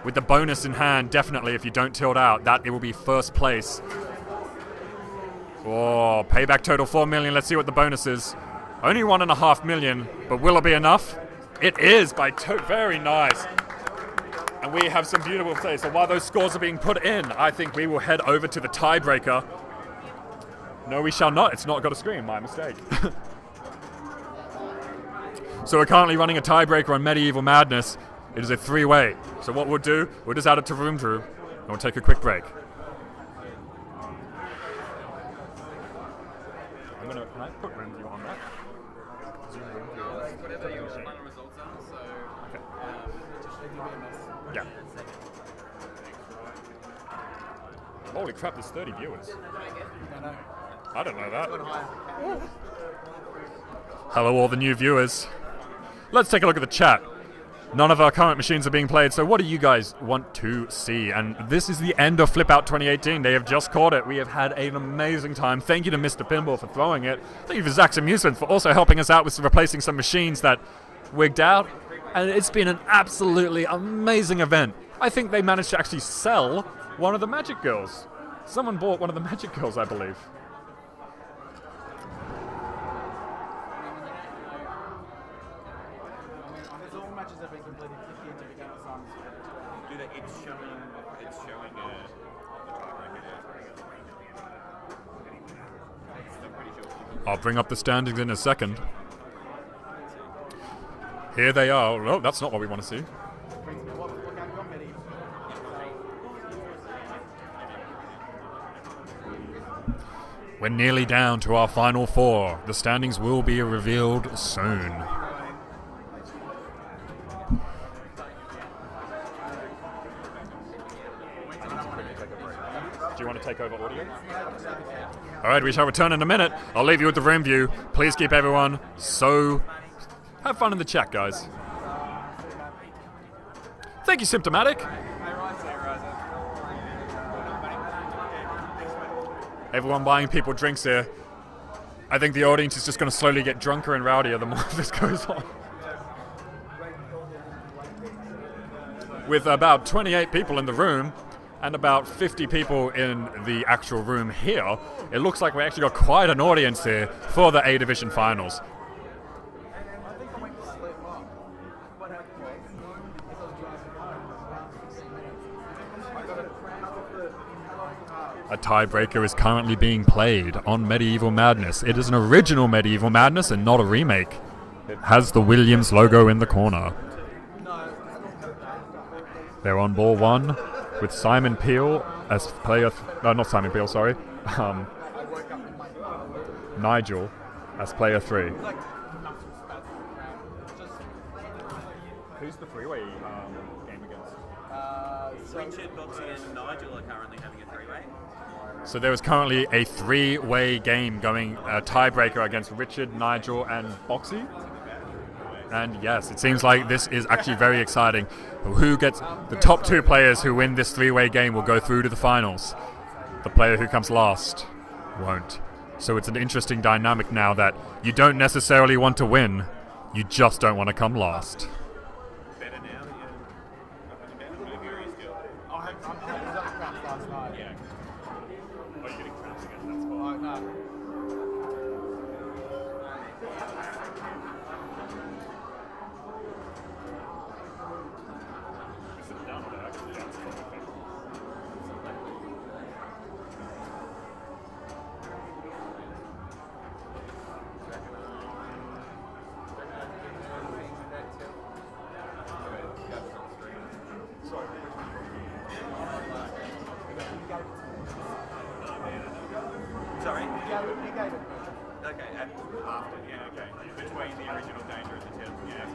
With the bonus in hand, definitely, if you don't tilt out, that it will be first place. Oh, payback total 4 million. Let's see what the bonus is. Only 1.5 million, but will it be enough? It is by very nice. And we have some beautiful plays. So while those scores are being put in, I think we will head over to the tiebreaker. No, we shall not. It's not got a screen. My mistake. So we're currently running a tiebreaker on Medieval Madness. It is a 3-way. So what we'll do, we'll just add it to Room Drew, and we'll take a quick break. Can I put Room Drew on that? Whatever your final results are, so just give me a message. Yeah. Holy crap, there's 30 viewers. I don't know that. Hello all the new viewers. Let's take a look at the chat. None of our current machines are being played, so what do you guys want to see? And this is the end of Flip Out 2018. They have just caught it. We have had an amazing time. Thank you to Mr. Pinball for throwing it. Thank you for Zach's Amusement for also helping us out with replacing some machines that wigged out. And it's been an absolutely amazing event. I think they managed to actually sell one of the Magic Girls. Someone bought one of the Magic Girls, I believe. All matches have been completed 50 into the game of Simon's. Do that, it's showing the tiebreaker. I'll bring up the standings in a second. Here they are. Oh, that's not what we want to see. What game you got, Betty? We're nearly down to our final 4. The standings will be revealed soon. Do you want to take over audio? Alright, we shall return in a minute. I'll leave you with the room view. Please keep everyone so... Have fun in the chat, guys. Thank you, Symptomatic. Everyone buying people drinks here. I think the audience is just going to slowly get drunker and rowdier the more this goes on. With about 28 people in the room and about 50 people in the actual room here, it looks like we actually got quite an audience here for the A Division Finals. A tiebreaker is currently being played on Medieval Madness. It is an original Medieval Madness and not a remake. It has the Williams logo in the corner. They're on ball 1 with Simon Peel as player... not Simon Peel, sorry. Nigel as player 3. Who's the three-way game against? Richard, Boxy and Nigel are currently having a three-way. So there is currently a three-way game going, a tiebreaker against Richard, Nigel and Boxy. And yes, it seems like this is actually very exciting. Who gets the top 2 players who win this three-way game will go through to the finals. The player who comes last won't. So it's an interesting dynamic now that you don't necessarily want to win, you just don't want to come last. Sorry? Okay, after, yeah, okay. Between the original Danger and the Tale, yeah.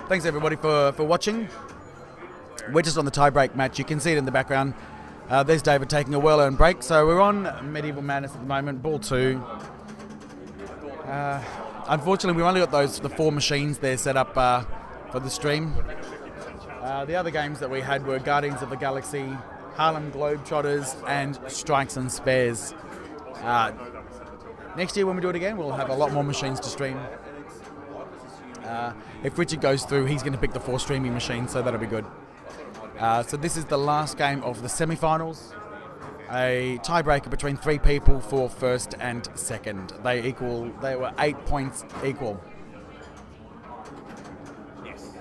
Thanks everybody for watching. We're just on the tie-break match. You can see it in the background. There's David taking a well-earned break. So we're on Medieval Madness at the moment, ball 2. Unfortunately, we've only got the 4 machines there set up for the stream. The other games that we had were Guardians of the Galaxy, Harlem Globetrotters, and Strikes and Spares. Next year when we do it again, we'll have a lot more machines to stream. If Richard goes through, he's going to pick the 4 streaming machines, so that'll be good. So this is the last game of the semi-finals. A tiebreaker between 3 people for first and second. They were 8 points equal. Yes.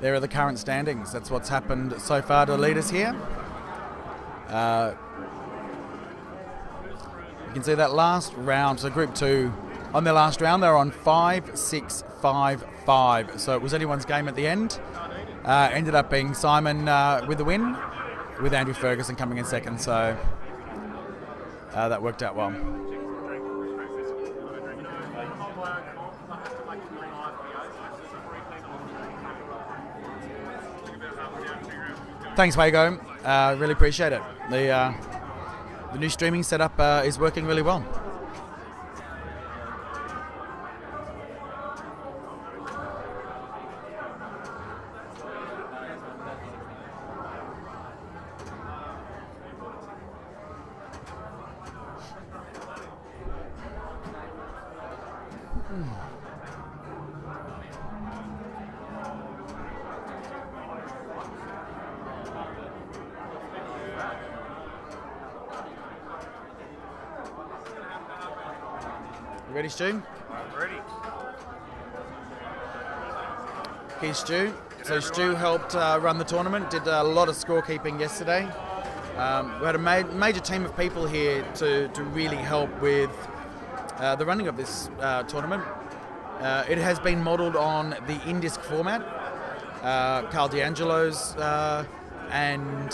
There are the current standings. That's what's happened so far to lead us here. You can see that last round, so Group 2, on their last round, they're on 5-6-5-5. So it was anyone's game at the end. Ended up being Simon with the win, with Andrew Ferguson coming in second. So that worked out well. Thanks, Wago. Really appreciate it. The new streaming setup is working really well. Ready, Stu? I'm ready. Here's Stu. So Stu helped run the tournament, did a lot of scorekeeping yesterday. We had a major team of people here to really help with the running of this tournament. It has been modelled on the in-disc format. Carl D'Angelo's and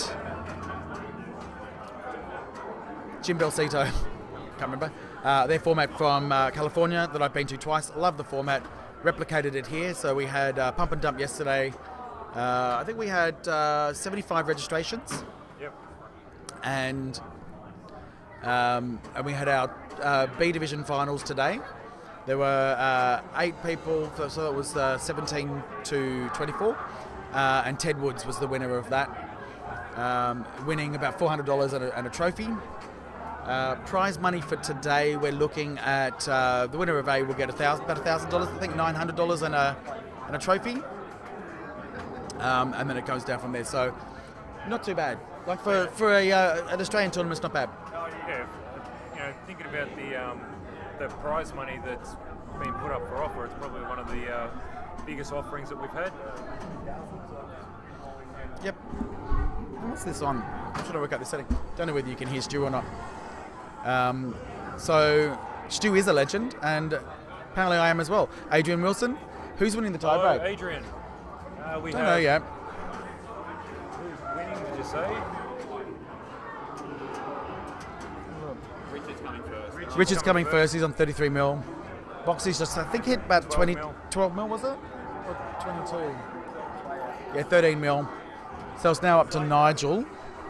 Jim Belcito, can't remember. Their format from California that I've been to twice. Love the format. Replicated it here. So we had pump and dump yesterday. I think we had 75 registrations. Yep. And we had our B division finals today. There were 8 people, so it was 17 to 24. And Ted Woods was the winner of that, winning about $400 and a trophy. Prize money for today, we're looking at the winner of A will get about $1,000, I think $900 and a trophy, and then it goes down from there. So Not too bad. Like for an Australian tournament, it's not bad. Oh, yeah. You know, thinking about the prize money that's been put up for offer, it's probably one of the biggest offerings that we've had. Yep. What's this on? I'm trying to work out the setting. Don't know whether you can hear Stu or not. So Stu is a legend, and apparently I am as well. Adrian Wilson, who's winning the tiebreak? Oh, Adrian. We Don't know yet. Who's winning? Did you say? Richard's coming first. Richard's coming first. He's on 33 mil. Boxy's just, I think, hit about 12 mil, was it? Or 22? Yeah, 13 mil. So it's now up to Nigel.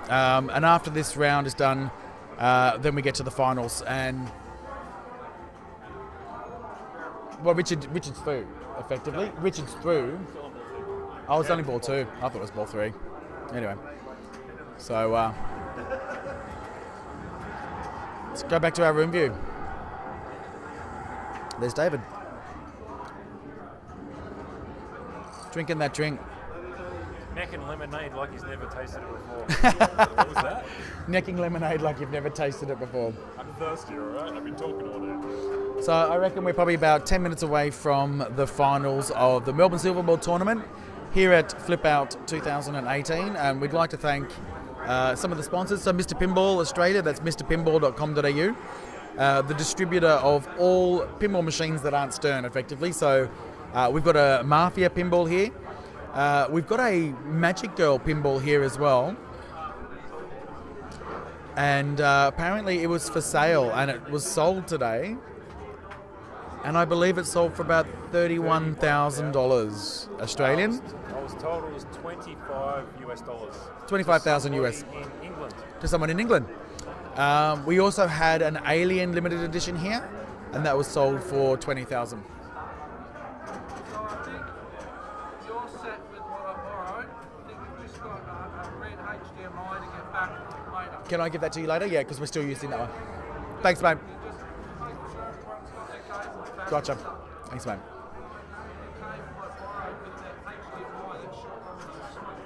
And after this round is done, then we get to the finals. And well, Richard's through, effectively. Richard's through. Oh, it's only ball 2. I thought it was ball 3. Anyway. So let's go back to our room view. There's David. Drinking that drink. Necking lemonade like he's never tasted it before. What was that? Necking lemonade like you've never tasted it before. I'm thirsty, alright? I've been talking all day. So I reckon we're probably about 10 minutes away from the finals of the Melbourne Silverball tournament here at Flip Out 2018, and we'd like to thank some of the sponsors. So Mr. Pinball Australia, that's mrpinball.com.au, the distributor of all pinball machines that aren't Stern, effectively. So we've got a Mafia pinball here. We've got a Magic Girl pinball here as well. And apparently it was for sale and it was sold today. And I believe it sold for about $31,000 Australian. I was told it was $25 US. 25,000 US. In England. To someone in England. We also had an Alien limited edition here, and that was sold for 20,000. So I think you're set with what I borrowed. I think we've just got a red HDMI to get back later. Can I give that to you later? Yeah, because we're still using that one. Thanks, mate. Just make sure everyone's got their cables back. Gotcha. Thanks, mate. The cable I borrowed with that HDMI that shot on the smoke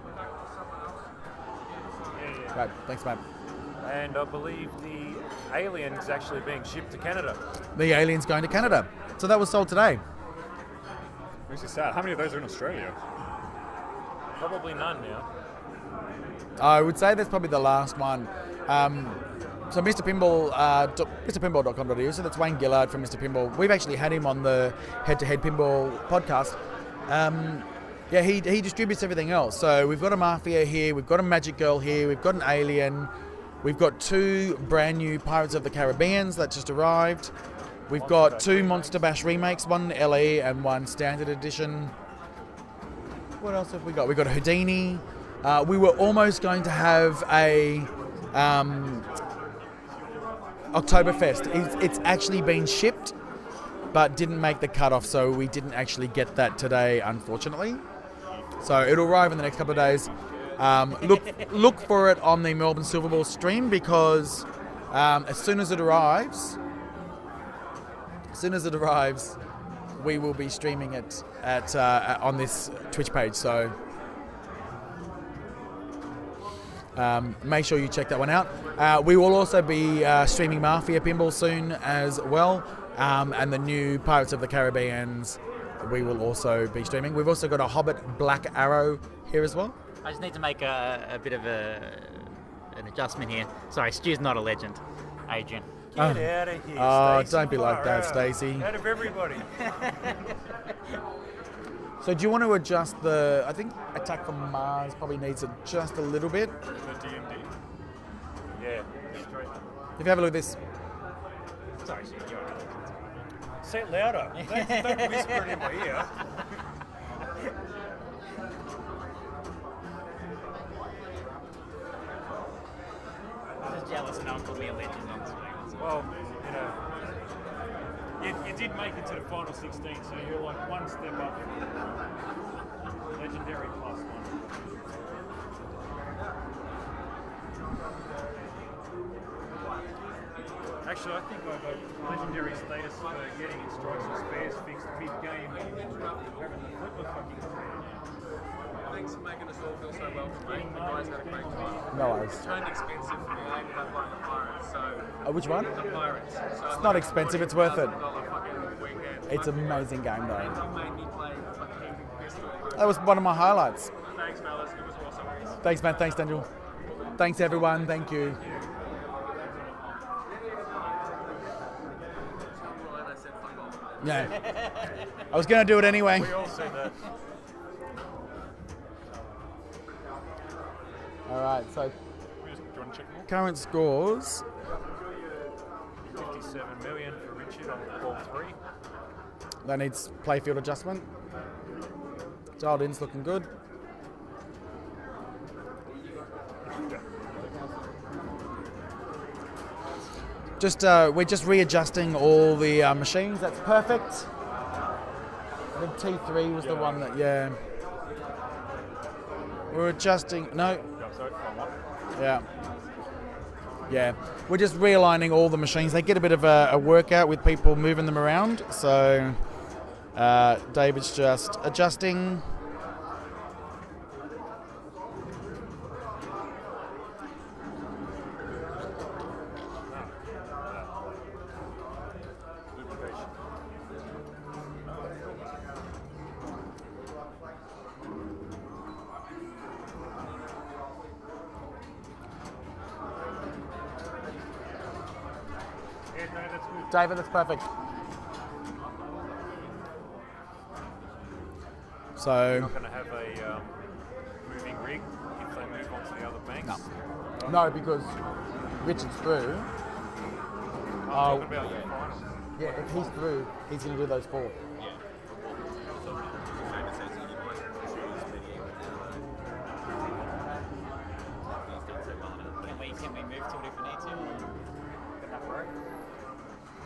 and back to someone else. Yeah, so Right, thanks, mate. And I believe the Alien is actually being shipped to Canada. The Alien's going to Canada. So that was sold today. Which is sad. How many of those are in Australia? Probably none now. I would say that's probably the last one. So Mr. Pinball, MrPinball.com.au, so that's Wayne Gillard from Mr. Pinball. We've actually had him on the Head-to-Head Pinball podcast. Yeah, he distributes everything else. So we've got a Mafia here, we've got a Magic Girl here, we've got an Alien, we've got 2 brand new Pirates of the Caribbeans that just arrived. We've got 2 Monster Bash remakes, one LE and one Standard Edition. What else have we got? We've got a Houdini. We were almost going to have a Oktoberfest. It's actually been shipped, but didn't make the cutoff, so we didn't actually get that today, unfortunately. So it'll arrive in the next couple of days. Look for it on the Melbourne Silverball stream, because as soon as it arrives, we will be streaming it at on this Twitch page. So make sure you check that one out. We will also be streaming Mafia Pinball soon as well, and the new Pirates of the Caribbeans we will also be streaming. We've also got a Hobbit Black Arrow here as well. I just need to make a bit of an adjustment here. Sorry, Stu's not a legend, Adrian. Get out of here, Oh, Stacey. don't be like Far that, out. Stacey. Out of everybody. So do you want to adjust the... I think Attack from Mars probably needs it just a little bit. The DMD. Yeah, straight. If you have a look at this... Sorry, Stu, you're right. Say it louder. Don't whisper it in my ear. I'm just jealous no one called me a legend on screen. Well, you know, you did make it to the final 16, so you're like one step up from legendary plus one. Actually, I think I've got legendary status for getting Strikes and Spares fixed mid-game, having the flipper fucking Thanks for making us all feel so welcome, mate. The guys had a great time. No worries. It turned expensive for me. I ended up buying the Pirates, so... Which one? The Pirates. So It's not expensive, it's worth it. fucking weekend. It's an amazing game, though. And you made me play fucking pistol. That was one of my highlights. Thanks, fellas. It was awesome. Thanks, man. Thanks, Daniel. Thanks, everyone. Thank you. Yeah. I was going to do it anyway. We all said that. All right, so Do you want to check them all? current scores. 57 million for Richard on ball 3. That needs playfield adjustment. Dialed in's looking good. We're just readjusting all the machines. That's perfect. I think T3 was the one that, yeah. We're adjusting. No. Yeah. Yeah. We're just realigning all the machines. They get a bit of a workout with people moving them around. So David's just adjusting. David, that's perfect. So, Not going to have a moving rig if they move on to the other banks. no, because Richard's through. Talking about your final. Yeah, if he's through, he's going to do those 4. Can we move to it if we need to?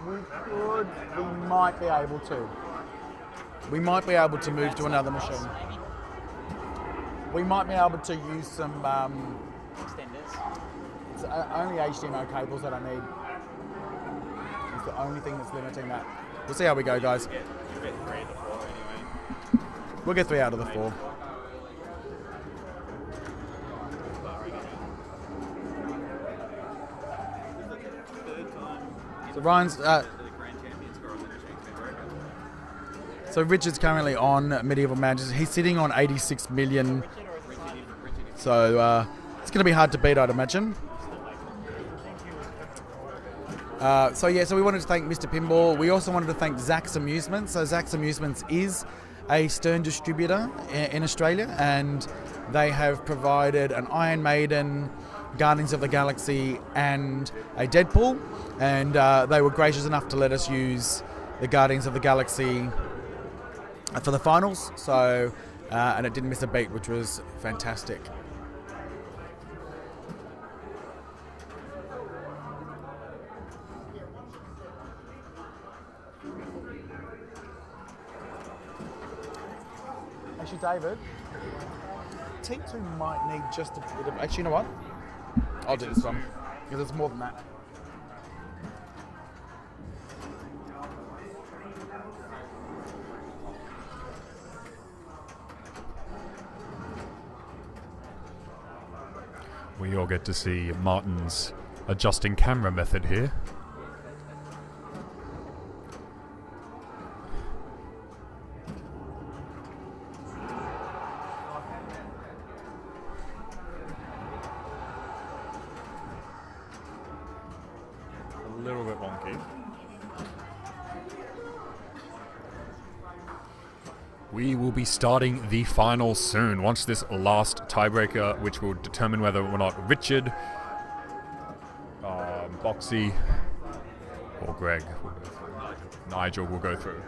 We might be able to. We might be able to move to another machine. We might be able to use some Extenders. it's only HDMI cables that I need. It's the only thing that's limiting that. We'll see how we go, guys. We'll get 3 out of the 4. So Ryan's. So Richard's currently on Medieval Mansions. He's sitting on 86 million. So it's going to be hard to beat, I'd imagine. So we wanted to thank Mr. Pinball. We also wanted to thank Zach's Amusements. So Zach's Amusements is a Stern distributor in Australia, and they have provided an Iron Maiden, Guardians of the Galaxy, and a Deadpool. And they were gracious enough to let us use the Guardians of the Galaxy for the finals. So, and it didn't miss a beat, which was fantastic. Actually, David, T2 might need just a bit of... Actually, you know what? I'll do this one, because it's more than that. We all get to see Martin's adjusting camera method here. A little bit wonky. We will be starting the final soon, once this last tiebreaker, which will determine whether or not Richard, Boxy, or Greg, Nigel will go through.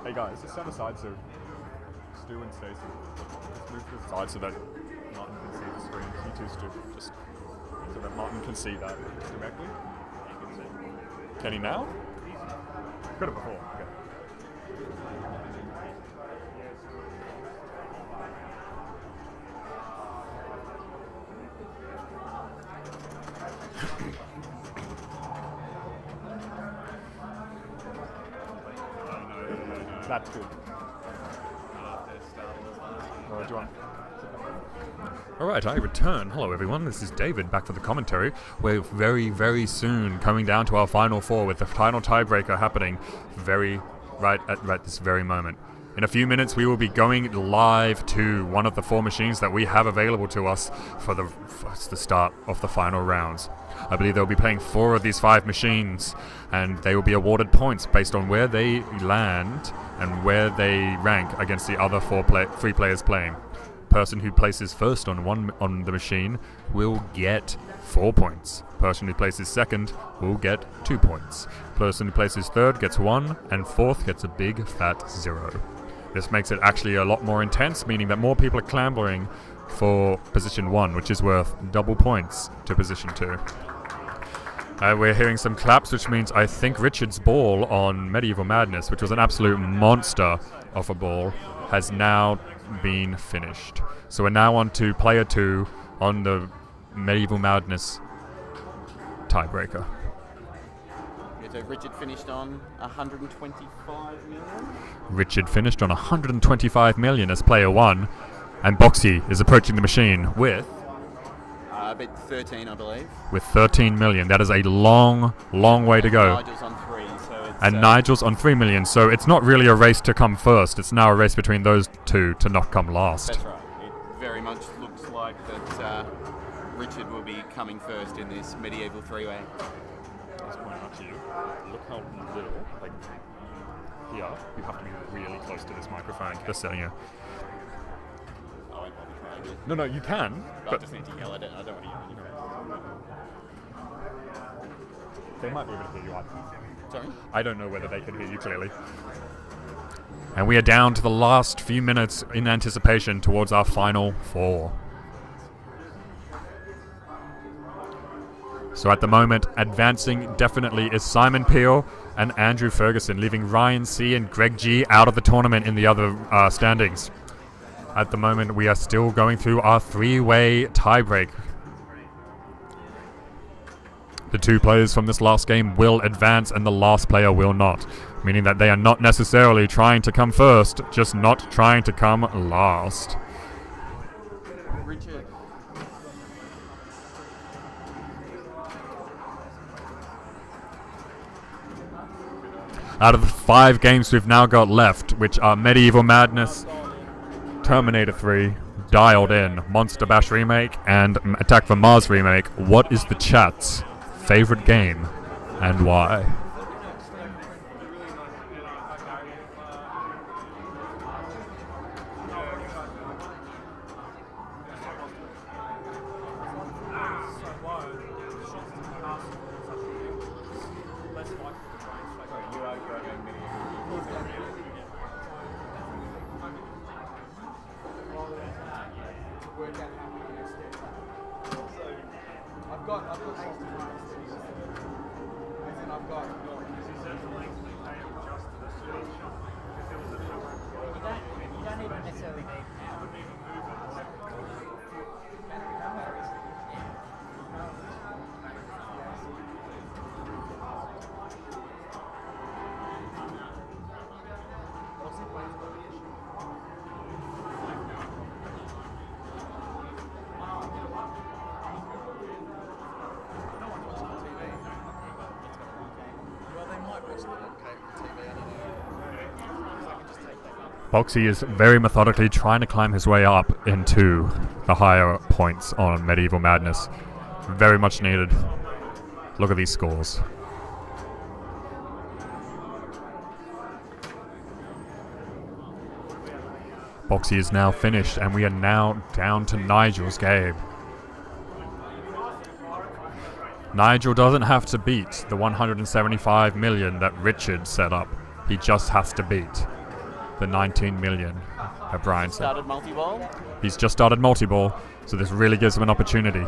Hey guys, just stand aside so Stu and Stacey just move to the side so that Martin can see the screen. You two, Stu, just so that Martin can see that directly. Can he now? Could have before. Okay. That's good. What do you want? Alright, I return. Hello everyone, this is David back for the commentary. We're very, very soon coming down to our final four with the final tiebreaker happening right at this very moment. In a few minutes we will be going live to one of the four machines that we have available to us for the start of the final rounds. I believe they'll be playing 4 of these 5 machines, and they will be awarded points based on where they land and where they rank against the other 3 players playing. Person who places first on the machine will get 4 points. Person who places second will get 2 points. Person who places third gets 1, and fourth gets a big fat 0. This makes it actually a lot more intense, meaning that more people are clambering for position 1, which is worth double points to position 2. We're hearing some claps, which means I think Richard's ball on Medieval Madness, which was an absolute monster of a ball, has now been finished. So we're now on to player 2 on the Medieval Madness tiebreaker. So Richard finished on 125 million? Richard finished on 125 million as player 1, and Boxy is approaching the machine with... about 13, I believe. With 13 million. That is a long, long way to go. Nigel's on 3, so it's... And Nigel's on 3 million, so it's not really a race to come first. It's now a race between those two to not come last. That's right. It very much looks like that Richard will be coming first in this medieval 3-way. Let's point out to you. Look how little, like here, you have to be really close to this microphone. Just telling you. I won't bother trying it. No, you can. I just need to yell at it. I don't want to yell at you. They might be able to hear you. Sorry? I don't know whether they can hear you clearly. And we are down to the last few minutes in anticipation towards our final 4. So at the moment, advancing definitely is Simon Peel and Andrew Ferguson, leaving Ryan C and Greg G out of the tournament in the other standings. At the moment, we are still going through our 3-way tiebreak. The 2 players from this last game will advance and the last player will not, meaning that they are not necessarily trying to come first, just not trying to come last. Richard. Out of the 5 games we've now got left, which are Medieval Madness, Terminator 3, Dialed In, Monster Bash Remake, and Attack from Mars Remake, what is the chat's favorite game and why? Boxy is very methodically trying to climb his way up into the higher points on Medieval Madness. Very much needed. Look at these scores. Boxy is now finished and we are now down to Nigel's game. Nigel doesn't have to beat the 175 million that Richard set up. He just has to beat the 19 million that Brian said. Started multi-ball? He's just started multi-ball, so this really gives him an opportunity.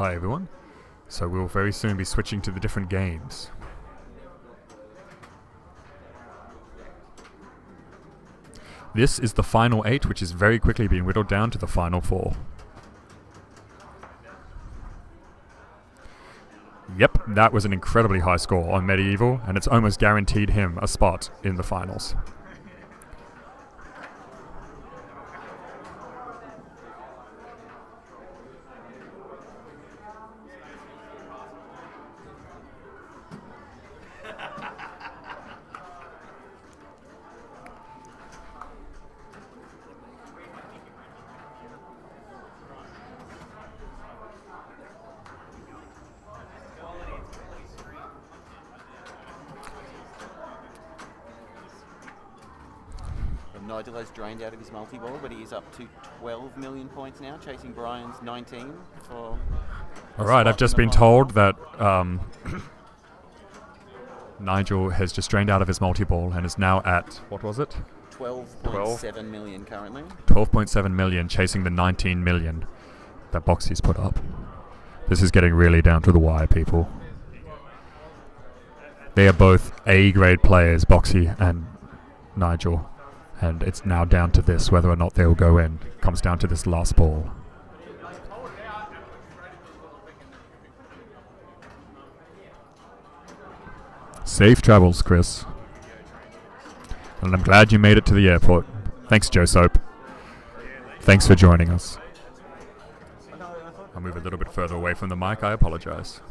Hi everyone. So we'll very soon be switching to the different games. This is the final 8, which is very quickly being whittled down to the final 4. Yep, that was an incredibly high score on Medieval, and it's almost guaranteed him a spot in the finals. Nigel has drained out of his multi-ball, but he is up to 12 million points now, chasing Brian's 19 for... Alright, I've just been told that Nigel has just drained out of his multi-ball and is now at, what was it? 12.7 million currently. 12.7 million, chasing the 19 million that Boxy's put up. This is getting really down to the wire, people. They are both A-grade players, Boxy and Nigel. And it's now down to this, whether or not they'll go in. Comes down to this last ball. Safe travels, Chris. And I'm glad you made it to the airport. Thanks, Joe Soap. Thanks for joining us. I'll move a little bit further away from the mic. I apologize.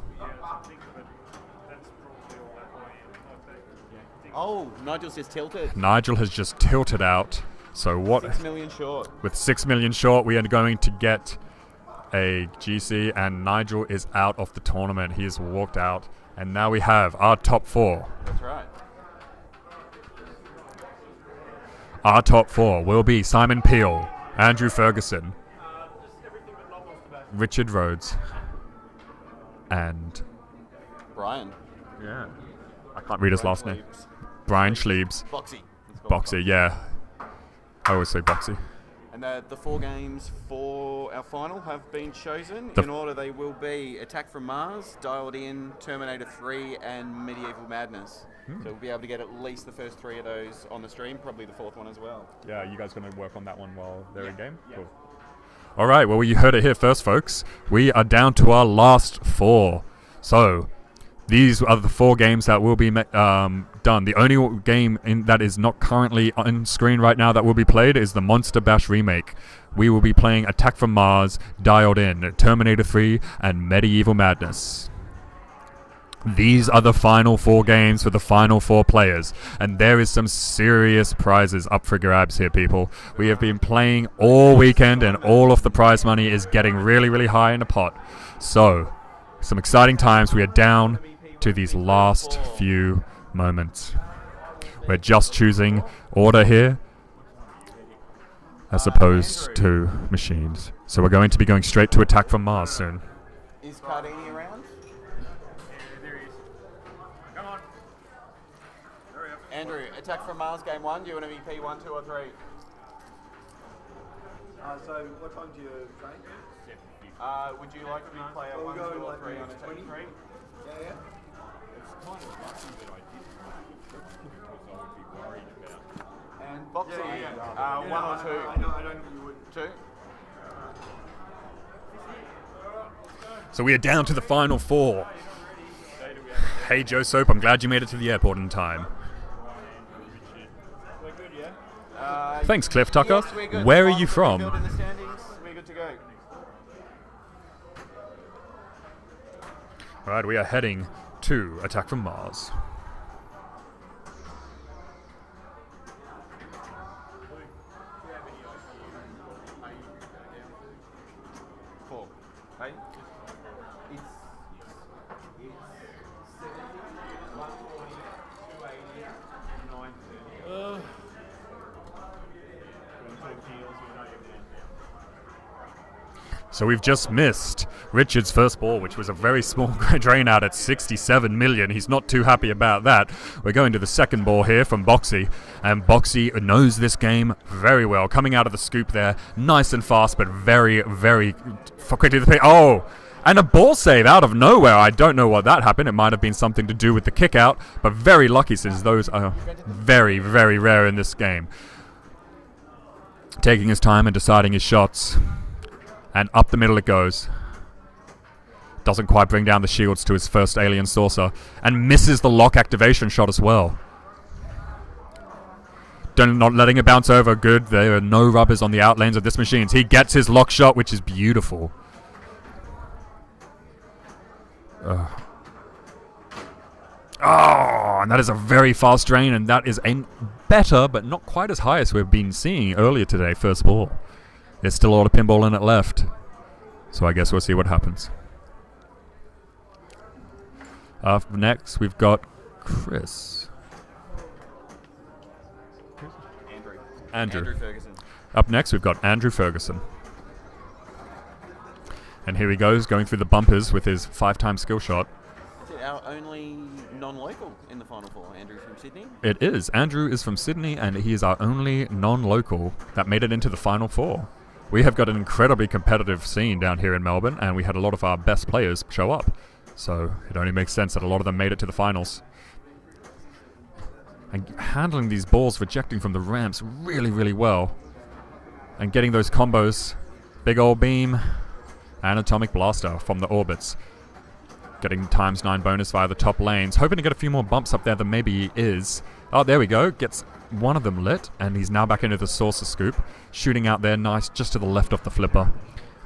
Oh, Nigel's just tilted. Nigel has just tilted out. So what? 6 million short. With 6 million short, we are going to get a GC, and Nigel is out of the tournament. He has walked out, and now we have our top 4. That's right. Our top 4 will be Simon Peel, Andrew Ferguson, Richard Rhodes, and Brian. Yeah. I can't read his last name. Schliebs. Brian Schliebs. Boxy. Boxy, yeah. I always say Boxy. And the 4 games for our final have been chosen. In order, they will be Attack from Mars, Dialed In, Terminator 3, and Medieval Madness. So we'll be able to get at least the first 3 of those on the stream, probably the 4th one as well. Yeah, you guys going to work on that one while they're in game? Yeah. Cool. All right, well, you heard it here first, folks. We are down to our last 4. So these are the 4 games that will be done. The only game that is not currently on screen right now that will be played is the Monster Bash remake. We will be playing Attack from Mars, Dialed In, Terminator 3, and Medieval Madness. These are the final 4 games for the final 4 players, and there is some serious prizes up for grabs here, people. We have been playing all weekend, and all of the prize money is getting really, really high in the pot. So, some exciting times. We are down to these last few moments. We're just choosing order here as opposed to machines. So we're going to be going straight to Attack from Mars soon. Is Cardini around? There he is. Come on. Hurry up. Andrew, Attack from Mars game 1, do you want to be P1, 2 or 3? So what time do you train? Would you like to be player 1, 2 or 3 on Attack 3? Yeah. It's kind of lucky that I didn't because I would be worried about. And Boxy, Yeah. 1 or 2? I don't think you would. 2? So we are down to the final 4. Hey Joe Soap, I'm glad you made it to the airport in time. We're good, yeah? Thanks, Cliff Tucker. Yes, we're good. Where are you from? In the standings, we're good to go. Alright, we are heading to Attack from Mars. Hey? It's 70, 140, 280, 90. So we've just missed Richard's first ball, which was a very small drain out at 67 million. He's not too happy about that. We're going to the second ball here from Boxy, and Boxy knows this game very well. Coming out of the scoop there, nice and fast, but very, very quickly to the pin. Oh, And a ball save out of nowhere. I don't know what that happened. It might have been something to do with the kick out, but very lucky since those are very, very rare in this game. Taking his time and deciding his shots. And up the middle it goes. Doesn't quite bring down the shields to his first alien saucer. And misses the lock activation shot as well. Not letting it bounce over. Good. There are no rubbers on the out lanes of this machine. He gets his lock shot, which is beautiful. Oh, and that is a very fast drain, and that is a better, but not quite as high as we've been seeing earlier today, first ball. There's still a lot of pinball in it left, so I guess we'll see what happens. Up next, we've got Chris. Andrew Ferguson. Up next, we've got Andrew Ferguson. And here he goes, going through the bumpers with his 5-time skill shot. Is it our only non-local in the Final Four? Andrew from Sydney? It is. Andrew is from Sydney, and he is our only non-local that made it into the Final Four. We have got an incredibly competitive scene down here in Melbourne, and we had a lot of our best players show up. So it only makes sense that a lot of them made it to the finals. And handling these balls, rejecting from the ramps really, really well. And getting those combos. Big old beam and atomic blaster from the orbits. Getting ×9 bonus via the top lanes. Hoping to get a few more bumps up there than maybe he is. Oh, there we go. Gets one of them lit. And he's now back into the saucer scoop. Shooting out there nice just to the left of the flipper.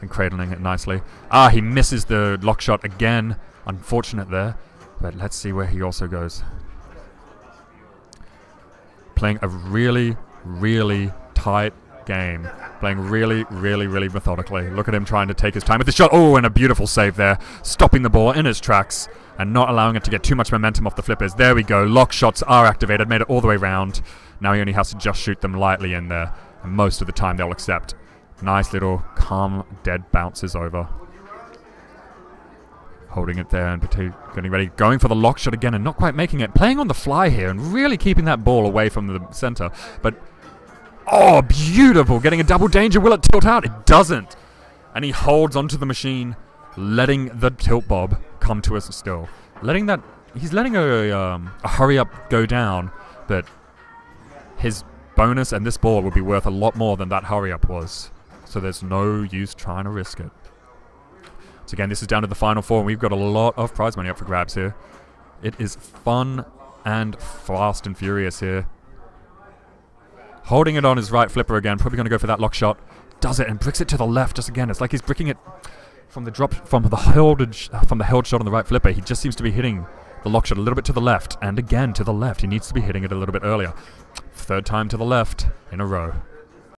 And cradling it nicely. Ah, he misses the lock shot again. Unfortunate there. But let's see where he also goes. Playing a really, really tight game. Playing really, really, really methodically. Look at him trying to take his time with the shot. Oh, and a beautiful save there. Stopping the ball in its tracks and not allowing it to get too much momentum off the flippers. There we go. Lock shots are activated. Made it all the way round. Now he only has to just shoot them lightly in there. And most of the time they'll accept. Nice little calm, dead bounces over. Holding it there and getting ready. Going for the lock shot again and not quite making it. Playing on the fly here and really keeping that ball away from the center. But, oh, beautiful. Getting a double danger. Will it tilt out? It doesn't. And he holds onto the machine, letting the tilt bob come to us still. He's letting a hurry up go down, but his bonus and this ball will be worth a lot more than that hurry up was. So there's no use trying to risk it. So again, this is down to the Final Four, and we've got a lot of prize money up for grabs here. It is fun and fast and furious here. Holding it on his right flipper again, probably going to go for that lock shot. Does it and bricks it to the left just again. It's like he's bricking it from the drop, from the held shot on the right flipper. He just seems to be hitting the lock shot a little bit to the left, and again to the left. He needs to be hitting it a little bit earlier. Third time to the left in a row.